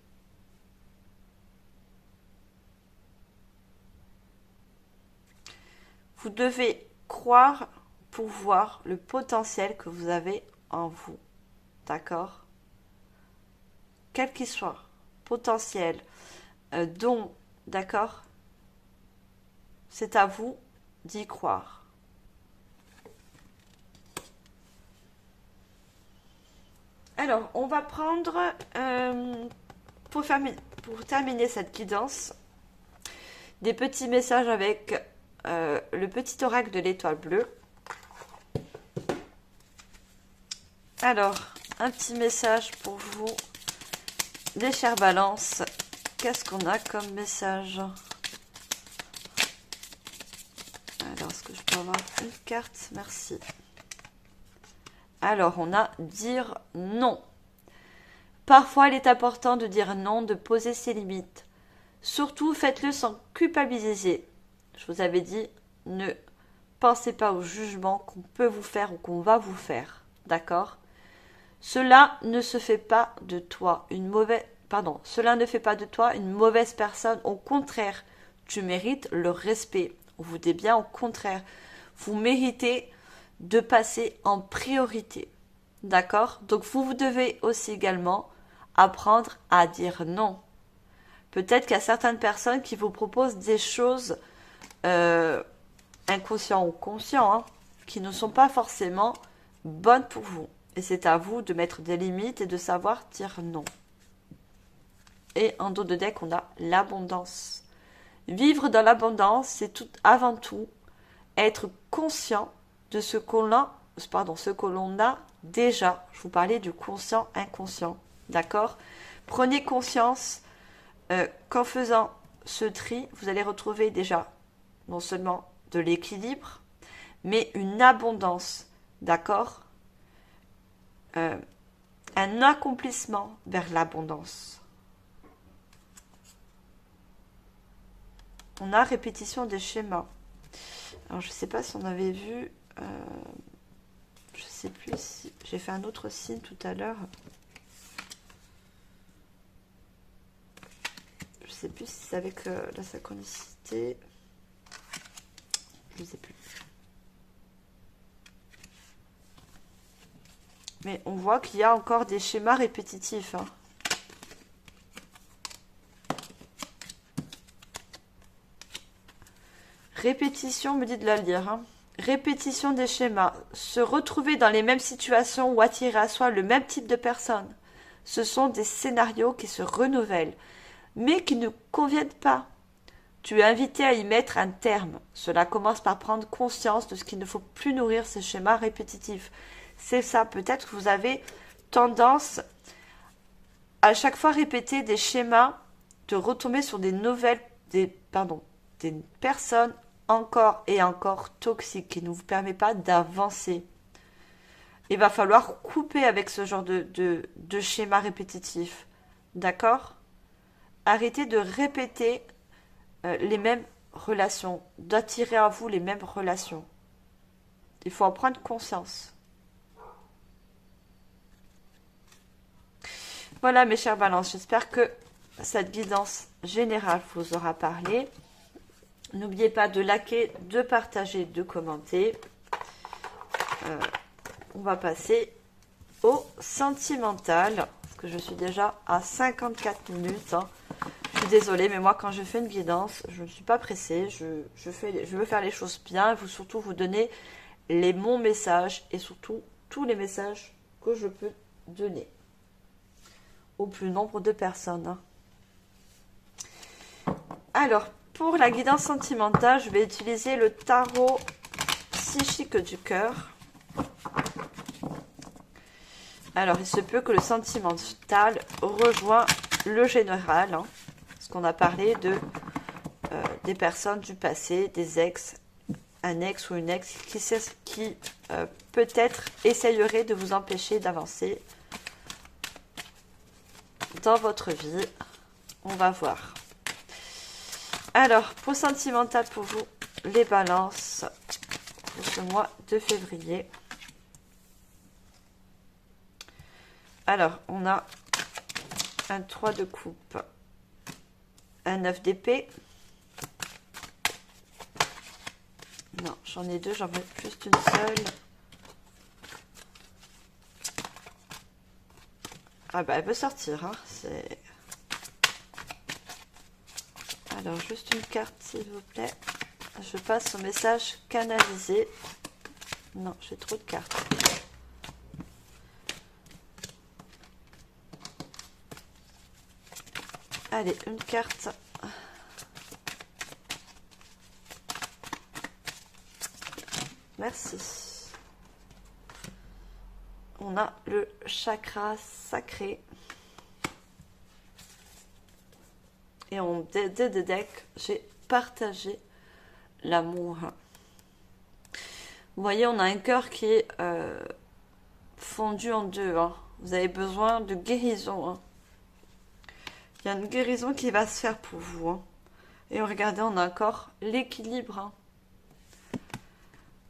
Speaker 1: Vous devez croire pour voir le potentiel que vous avez en vous. D'accord? Quel qu'il soit. Potentiel, don, d'accord? C'est à vous d'y croire. Alors, on va prendre, pour terminer cette guidance, des petits messages avec le petit oracle de l'étoile bleue. Alors, un petit message pour vous, des chères balances. Qu'est-ce qu'on a comme message? Alors, est-ce que je peux avoir une carte? Merci. Alors, on a dire non. Parfois, il est important de dire non, de poser ses limites. Surtout, faites-le sans culpabiliser. Je vous avais dit, ne pensez pas au jugement qu'on peut vous faire ou qu'on va vous faire. D'accord? Cela ne fait pas de toi une mauvaise personne. Au contraire, tu mérites le respect. On vous dit bien au contraire. Vous méritez de passer en priorité. D'accord? Donc vous devez aussi également apprendre à dire non. Peut-être qu'il y a certaines personnes qui vous proposent des choses inconscientes ou conscientes, qui ne sont pas forcément bonnes pour vous. Et c'est à vous de mettre des limites et de savoir dire non. Et en dos de deck, on a l'abondance. Vivre dans l'abondance, c'est tout avant tout être conscient de ce que l'on a déjà. Je vous parlais du conscient inconscient. D'accord? Prenez conscience qu'en faisant ce tri, vous allez retrouver déjà non seulement de l'équilibre, mais une abondance. D'accord? Un accomplissement vers l'abondance. On a répétition des schémas. Alors, je ne sais pas si on avait vu... je ne sais plus si... J'ai fait un autre signe tout à l'heure. Je ne sais plus si c'est avec la synchronicité. Je ne sais plus. Mais on voit qu'il y a encore des schémas répétitifs. Hein. Répétition, me dit de la lire. Hein. Répétition des schémas. Se retrouver dans les mêmes situations ou attirer à soi le même type de personnes. Ce sont des scénarios qui se renouvellent, mais qui ne conviennent pas. Tu es invité à y mettre un terme. Cela commence par prendre conscience de ce qu'il ne faut plus nourrir ces schémas répétitifs. C'est ça, peut-être que vous avez tendance à chaque fois répéter des schémas, de retomber sur des personnes encore et encore toxiques qui ne vous permettent pas d'avancer. Il va falloir couper avec ce genre de schéma répétitif. D'accord? Arrêtez de répéter les mêmes relations, d'attirer à vous les mêmes relations. Il faut en prendre conscience. Voilà mes chères balances, j'espère que cette guidance générale vous aura parlé. N'oubliez pas de liker, de partager, de commenter. On va passer au sentimental, parce que je suis déjà à 54 minutes. Hein. Je suis désolée, mais moi quand je fais une guidance, je ne suis pas pressée. Je veux faire les choses bien, surtout vous donner les bons messages et surtout tous les messages que je peux donner au plus nombre de personnes. Hein. Alors, pour la guidance sentimentale, je vais utiliser le tarot psychique du cœur. Alors, il se peut que le sentimental rejoint le général, hein, parce qu'on a parlé de des personnes du passé, des ex, un ex ou une ex qui peut-être essayerait de vous empêcher d'avancer dans votre vie. On va voir. Alors, pour sentimental pour vous, les balances pour ce mois de février. Alors, on a un 3 de coupe, un 9 d'épée. Non, j'en ai deux, j'en veux juste une seule. Ah bah, elle peut sortir, hein. C'est... Alors, juste une carte, s'il vous plaît. Je passe au message canalisé. Non, j'ai trop de cartes. Allez, une carte. Merci. On a le chakra sacré. Et en deck, j'ai partagé l'amour. Vous voyez, on a un cœur qui est fondu en deux. Hein. Vous avez besoin de guérison. Hein. Il y a une guérison qui va se faire pour vous. Hein. Et regardez, on a encore l'équilibre. Hein.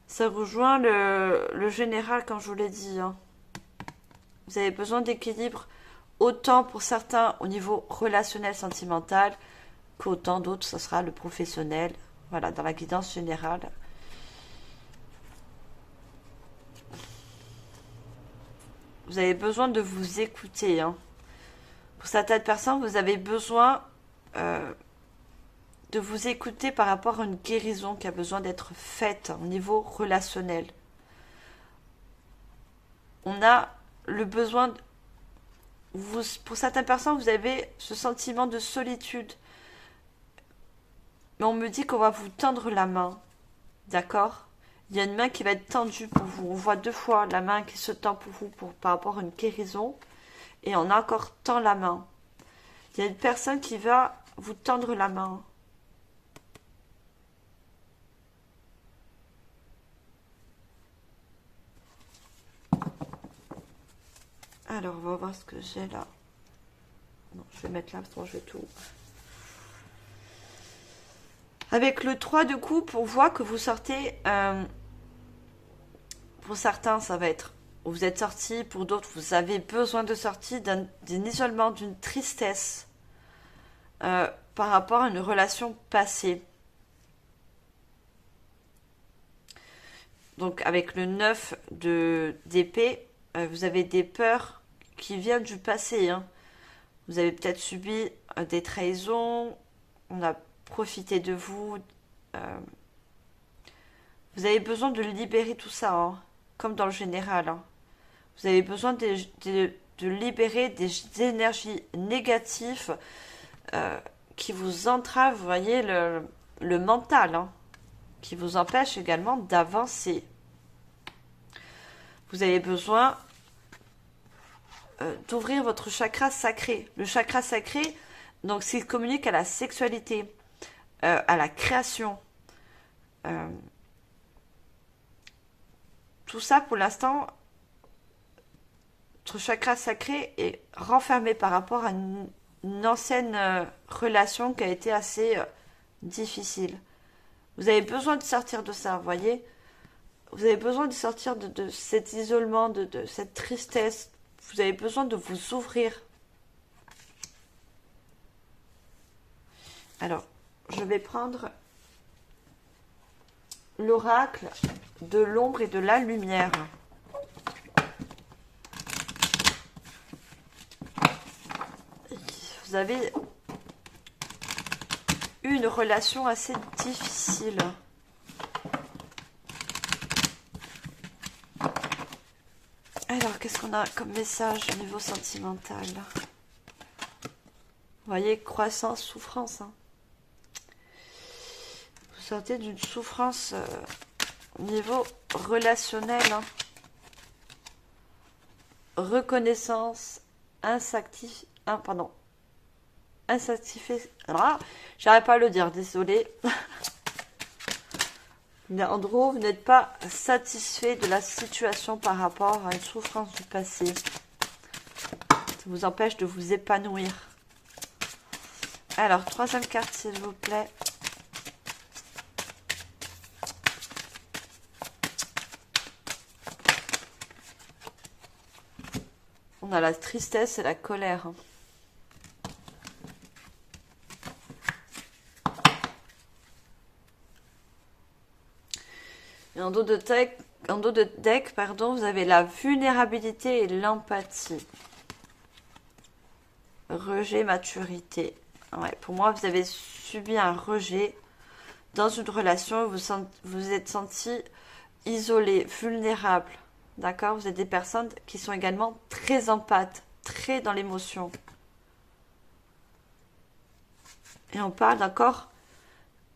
Speaker 1: Ça rejoint le général, comme je vous l'ai dit. Hein. Vous avez besoin d'équilibre, autant pour certains au niveau relationnel, sentimental, qu'autant d'autres, ce sera le professionnel. Voilà, dans la guidance générale. Vous avez besoin de vous écouter. Hein. Pour certaines personnes, vous avez besoin de vous écouter par rapport à une guérison qui a besoin d'être faite au niveau relationnel. On a le besoin, pour certaines personnes, vous avez ce sentiment de solitude. Mais on me dit qu'on va vous tendre la main. D'accord ? Il y a une main qui va être tendue pour vous. On voit deux fois la main qui se tend pour vous par rapport à une guérison. Et on a encore tend la main. Il y a une personne qui va vous tendre la main. Alors, on va voir ce que j'ai là. Non, je vais mettre là, parce que je vais tout... Avec le 3 de coupe, on voit que vous sortez... pour certains, ça va être... Vous êtes sorti, pour d'autres, vous avez besoin de sortir d'un isolement, d'une tristesse par rapport à une relation passée. Donc, avec le 9 d'épée, vous avez des peurs qui viennent du passé. Hein. Vous avez peut-être subi des trahisons, on a profité de vous. Vous avez besoin de libérer tout ça, hein, comme dans le général. Hein. Vous avez besoin de libérer des énergies négatives qui vous entravent, vous voyez, le mental, hein, qui vous empêche également d'avancer. Vous avez besoin d'ouvrir votre chakra sacré. Le chakra sacré, donc, s'il communique à la sexualité, à la création. Tout ça, pour l'instant, votre chakra sacré est renfermé par rapport à une ancienne relation qui a été assez difficile. Vous avez besoin de sortir de ça, vous voyez. Vous avez besoin de sortir de cet isolement, de cette tristesse. Vous avez besoin de vous ouvrir. Alors, je vais prendre l'oracle de l'ombre et de la lumière. Vous avez eu une relation assez difficile. Alors, qu'est-ce qu'on a comme message au niveau sentimental? Vous voyez, croissance, souffrance. Hein. sortez d'une souffrance au niveau relationnel. Hein. Reconnaissance, insatisfait. Ah, j'arrive pas à le dire, désolé. En gros, vous n'êtes pas satisfait de la situation par rapport à une souffrance du passé. Ça vous empêche de vous épanouir. Alors, troisième carte, s'il vous plaît. On a la tristesse et la colère. Et en dos de deck, pardon, vous avez la vulnérabilité et l'empathie. Rejet, maturité. Ouais, pour moi, vous avez subi un rejet dans une relation et vous êtes senti isolé, vulnérable. D'accord? Vous êtes des personnes qui sont également très empathes, très dans l'émotion. Et on parle d'accord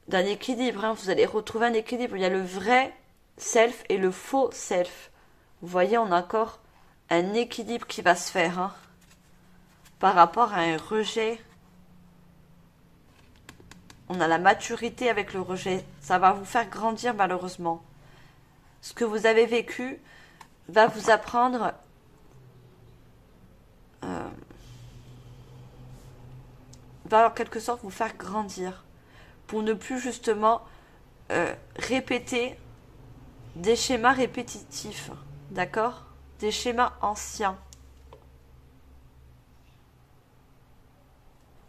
Speaker 1: d'un équilibre. Hein. Vous allez retrouver un équilibre. Il y a le vrai self et le faux self. Vous voyez, on a encore un équilibre qui va se faire. Hein, par rapport à un rejet. On a la maturité avec le rejet. Ça va vous faire grandir malheureusement. Ce que vous avez vécu va vous apprendre va en quelque sorte vous faire grandir pour ne plus justement répéter des schémas répétitifs, d'accord? Des schémas anciens.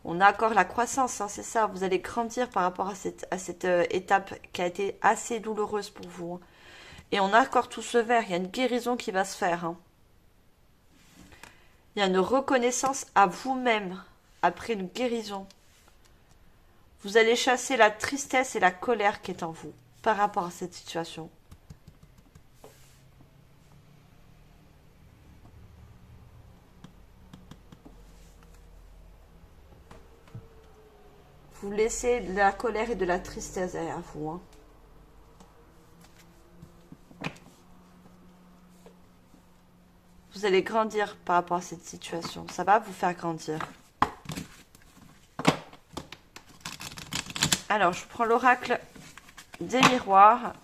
Speaker 1: On a encore la croissance, hein, c'est ça, vous allez grandir par rapport à cette étape qui a été assez douloureuse pour vous. Et on a encore tout ce vert, il y a une guérison qui va se faire. Hein. Il y a une reconnaissance à vous-même après une guérison. Vous allez chasser la tristesse et la colère qui est en vous par rapport à cette situation. Vous laissez de la colère et de la tristesse derrière vous. Hein. Vous allez grandir par rapport à cette situation. Ça va vous faire grandir. Alors, je prends l'oracle des miroirs.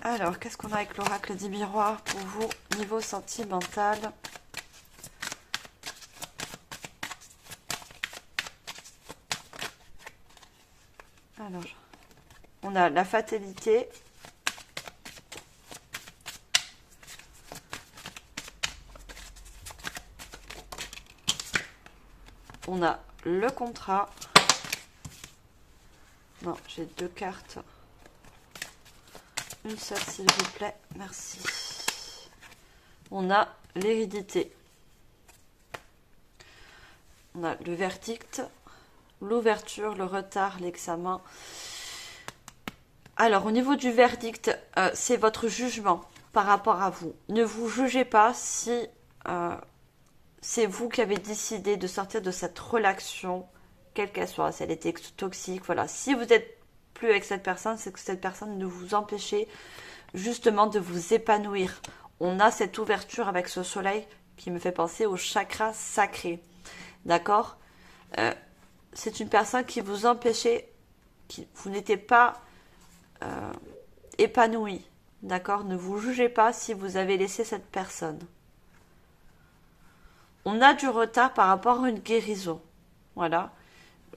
Speaker 1: Alors, qu'est-ce qu'on a avec l'oracle des miroirs pour vous, niveau sentimental? Alors, on a la fatalité. On a le contrat. Non, j'ai deux cartes. Une seule, s'il vous plaît. Merci. On a l'hérédité. On a le verdict, l'ouverture, le retard, l'examen. Alors, au niveau du verdict, c'est votre jugement par rapport à vous. Ne vous jugez pas si c'est vous qui avez décidé de sortir de cette relation, quelle qu'elle soit, si elle était toxique, voilà. Si vous n'êtes plus avec cette personne, c'est que cette personne ne vous empêchez justement de vous épanouir. On a cette ouverture avec ce soleil qui me fait penser au chakra sacré. D'accord? C'est une personne qui vous empêchait, vous n'étiez pas épanoui. D'accord? Ne vous jugez pas si vous avez laissé cette personne. On a du retard par rapport à une guérison. Voilà.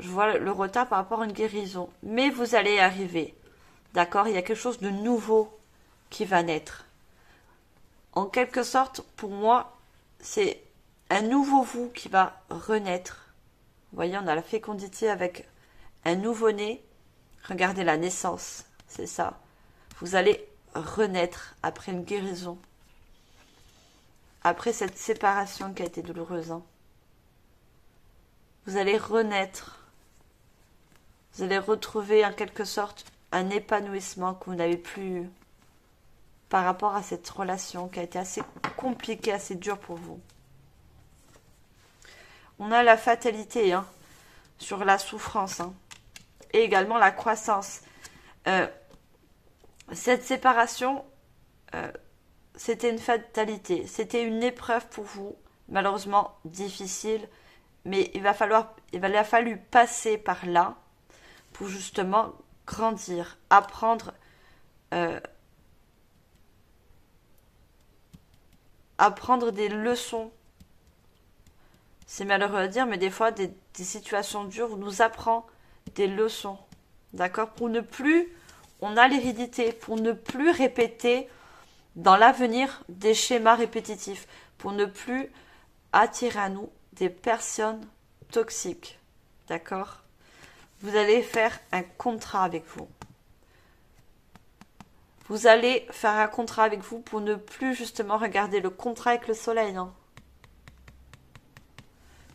Speaker 1: Je vois le retard par rapport à une guérison. Mais vous allez y arriver. D'accord? Il y a quelque chose de nouveau qui va naître. En quelque sorte, pour moi, c'est un nouveau vous qui va renaître. Vous voyez, on a la fécondité avec un nouveau-né. Regardez la naissance, c'est ça. Vous allez renaître après une guérison. Après cette séparation qui a été douloureuse. Hein. Vous allez renaître. Vous allez retrouver en quelque sorte un épanouissement que vous n'avez plus eu par rapport à cette relation qui a été assez compliquée, assez dure pour vous. On a la fatalité hein, sur la souffrance hein, et également la croissance. Cette séparation, c'était une fatalité, c'était une épreuve pour vous, malheureusement difficile, mais il a fallu passer par là pour justement grandir, apprendre des leçons. C'est malheureux à dire, mais des fois, des situations dures nous apprend des leçons. D'accord? Pour ne plus, on a l'hérédité, pour ne plus répéter dans l'avenir des schémas répétitifs, pour ne plus attirer à nous des personnes toxiques. D'accord? Vous allez faire un contrat avec vous. Vous allez faire un contrat avec vous pour ne plus justement regarder le contrat avec le soleil. Hein.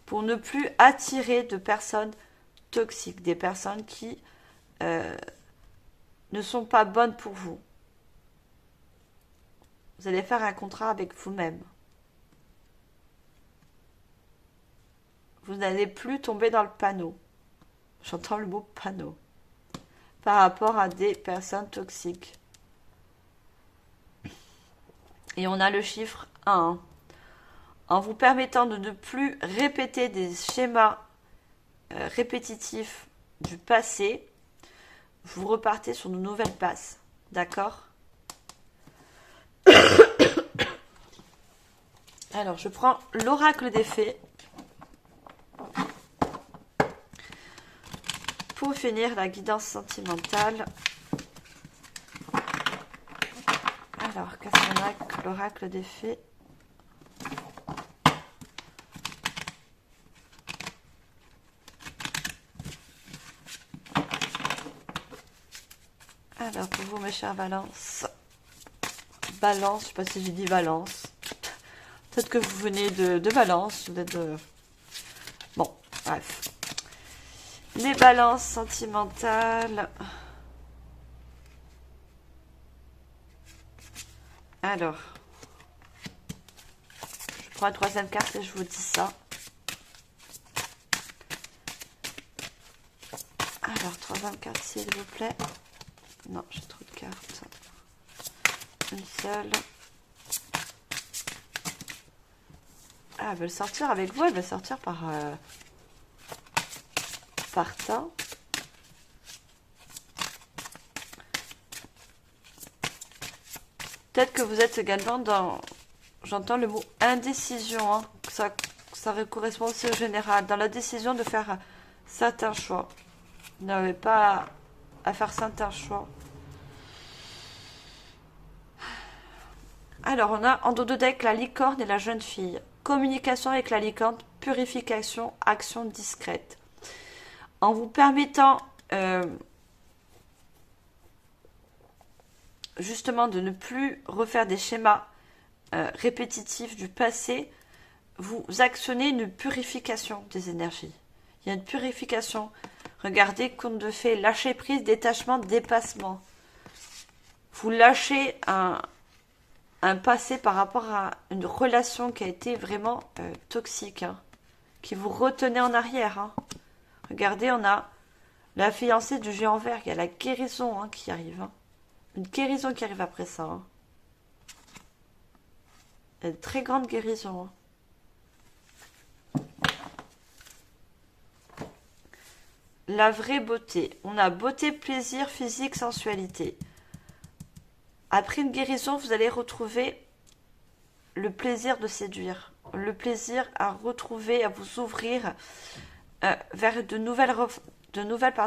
Speaker 1: Pour ne plus attirer de personnes toxiques, des personnes qui ne sont pas bonnes pour vous. Vous allez faire un contrat avec vous-même. Vous n'allez plus tomber dans le panneau. J'entends le mot panneau. Par rapport à des personnes toxiques. Et on a le chiffre 1. En vous permettant de ne plus répéter des schémas répétitifs du passé, vous repartez sur de nouvelles bases. D'accord? Alors, je prends l'oracle des fées pour finir la guidance sentimentale. Alors, qu'est-ce qu'on a avec l'oracle des fées? Alors, pour vous, mes chers Balance, je sais pas si j'ai dit Valence. Peut-être que vous venez de Valence. Vous êtes de... Bon, bref. Les balances sentimentales. Alors, je prends la troisième carte et je vous dis ça. Alors, troisième carte, s'il vous plaît. Non, j'ai trop de cartes. Une seule. Ah, elle veut sortir avec vous, elle veut sortir par ça. Peut-être que vous êtes également dans... J'entends le mot indécision. Hein, ça correspond aussi au général. Dans la décision de faire certains choix. Vous n'avez pas à faire certains choix. Alors, on a en dos de deck la licorne et la jeune fille. Communication avec la licorne, purification, action discrète. En vous permettant justement de ne plus refaire des schémas répétitifs du passé, vous actionnez une purification des énergies. Il y a une purification. Regardez, conte de fées, lâcher prise, détachement, dépassement. Vous lâchez un passé par rapport à une relation qui a été vraiment toxique, hein, qui vous retenait en arrière. Hein. Regardez, on a la fiancée du géant vert, il y a la guérison hein, qui arrive. Hein. Une guérison qui arrive après ça. Hein. Une très grande guérison. Hein. La vraie beauté. On a beauté, plaisir, physique, sensualité. Après une guérison, vous allez retrouver le plaisir de séduire. Le plaisir à retrouver, à vous ouvrir vers de nouvelles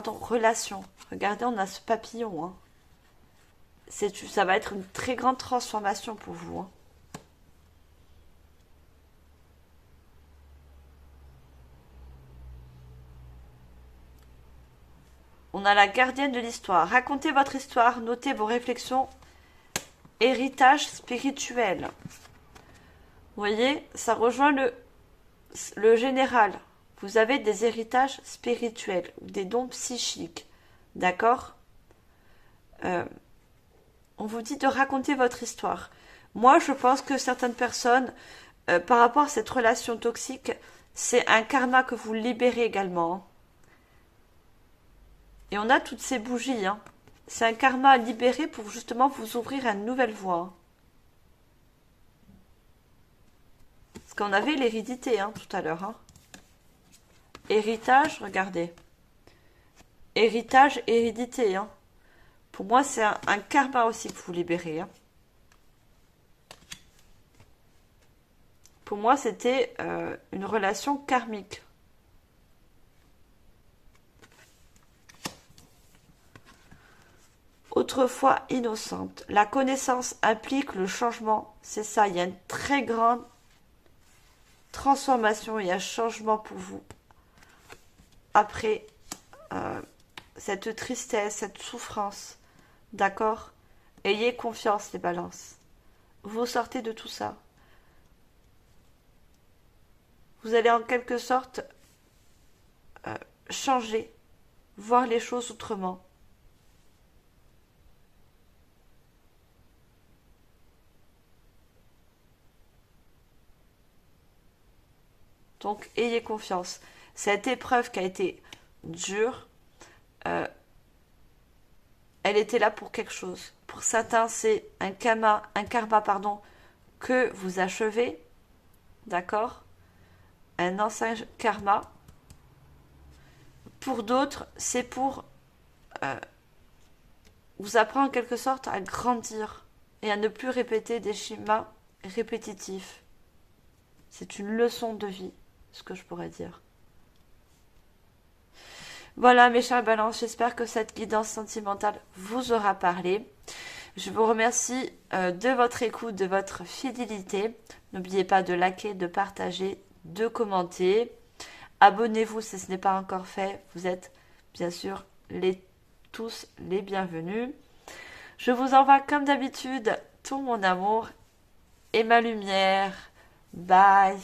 Speaker 1: relations. Regardez, on a ce papillon. Hein. Ça va être une très grande transformation pour vous. Hein. On a la gardienne de l'histoire. Racontez votre histoire, notez vos réflexions. Héritage spirituel. Vous voyez, ça rejoint le général. Vous avez des héritages spirituels, des dons psychiques. D'accord? On vous dit de raconter votre histoire. Moi, je pense que certaines personnes, par rapport à cette relation toxique, C'est un karma que vous libérez également. Et on a toutes ces bougies. Hein. C'est un karma à libérer pour justement vous ouvrir à une nouvelle voie. Parce qu'on avait l'hérédité hein, tout à l'heure. Hein. Héritage, regardez. Héritage, hérédité. Hein. Pour moi, c'est un karma aussi que vous libérez. Hein. Pour moi, c'était une relation karmique. Autrefois innocente. La connaissance implique le changement. C'est ça, il y a une très grande transformation et un changement pour vous. Après cette tristesse, cette souffrance. D'accord? Ayez confiance, les balances. Vous sortez de tout ça. Vous allez en quelque sorte changer, voir les choses autrement. Donc, ayez confiance. Cette épreuve qui a été dure, elle était là pour quelque chose. Pour certains, c'est un karma, pardon, que vous achevez, d'accord? Un ancien karma. Pour d'autres, c'est pour vous apprendre en quelque sorte à grandir et à ne plus répéter des schémas répétitifs. C'est une leçon de vie, ce que je pourrais dire. Voilà mes chers balances, j'espère que cette guidance sentimentale vous aura parlé. Je vous remercie de votre écoute, de votre fidélité. N'oubliez pas de liker, de partager, de commenter. Abonnez-vous si ce n'est pas encore fait. Vous êtes bien sûr tous les bienvenus. Je vous envoie comme d'habitude tout mon amour et ma lumière. Bye.